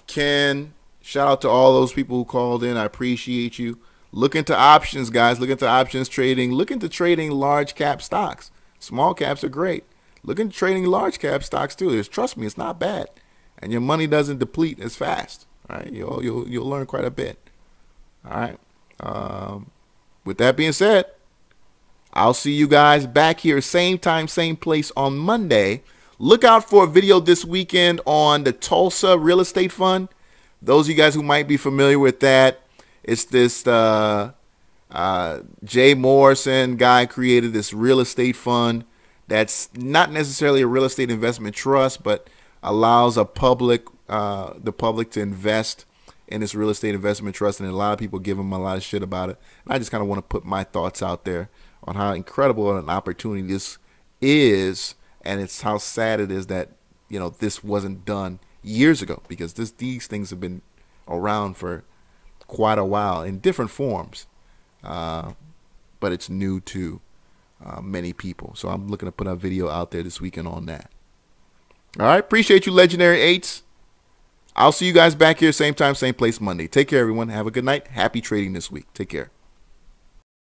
Ken, shout out to all those people who called in. I appreciate you. Look into options, guys. Look into options trading. Look into trading large cap stocks. Small caps are great. Look into trading large cap stocks too. Trust me, it's not bad, and your money doesn't deplete as fast. All right, you'll learn quite a bit. All right. With that being said, I'll see you guys back here, same time, same place on Monday. Look out for a video this weekend on the Tulsa Real Estate Fund. Those of you guys who might be familiar with that, it's this Jay Morrison guy created this real estate fund that's not necessarily a real estate investment trust, but allows the public to invest in this real estate investment trust, and a lot of people give them a lot of shit about it. And I just kind of want to put my thoughts out there on how incredible an opportunity this is, and it's how sad it is that, you know, this wasn't done years ago, because these things have been around for quite a while in different forms, but it's new to many people. So I'm looking to put a video out there this weekend on that. All right, appreciate you, Legendary Eights. I'll see you guys back here same time, same place Monday. Take care, everyone. Have a good night. Happy trading this week. Take care.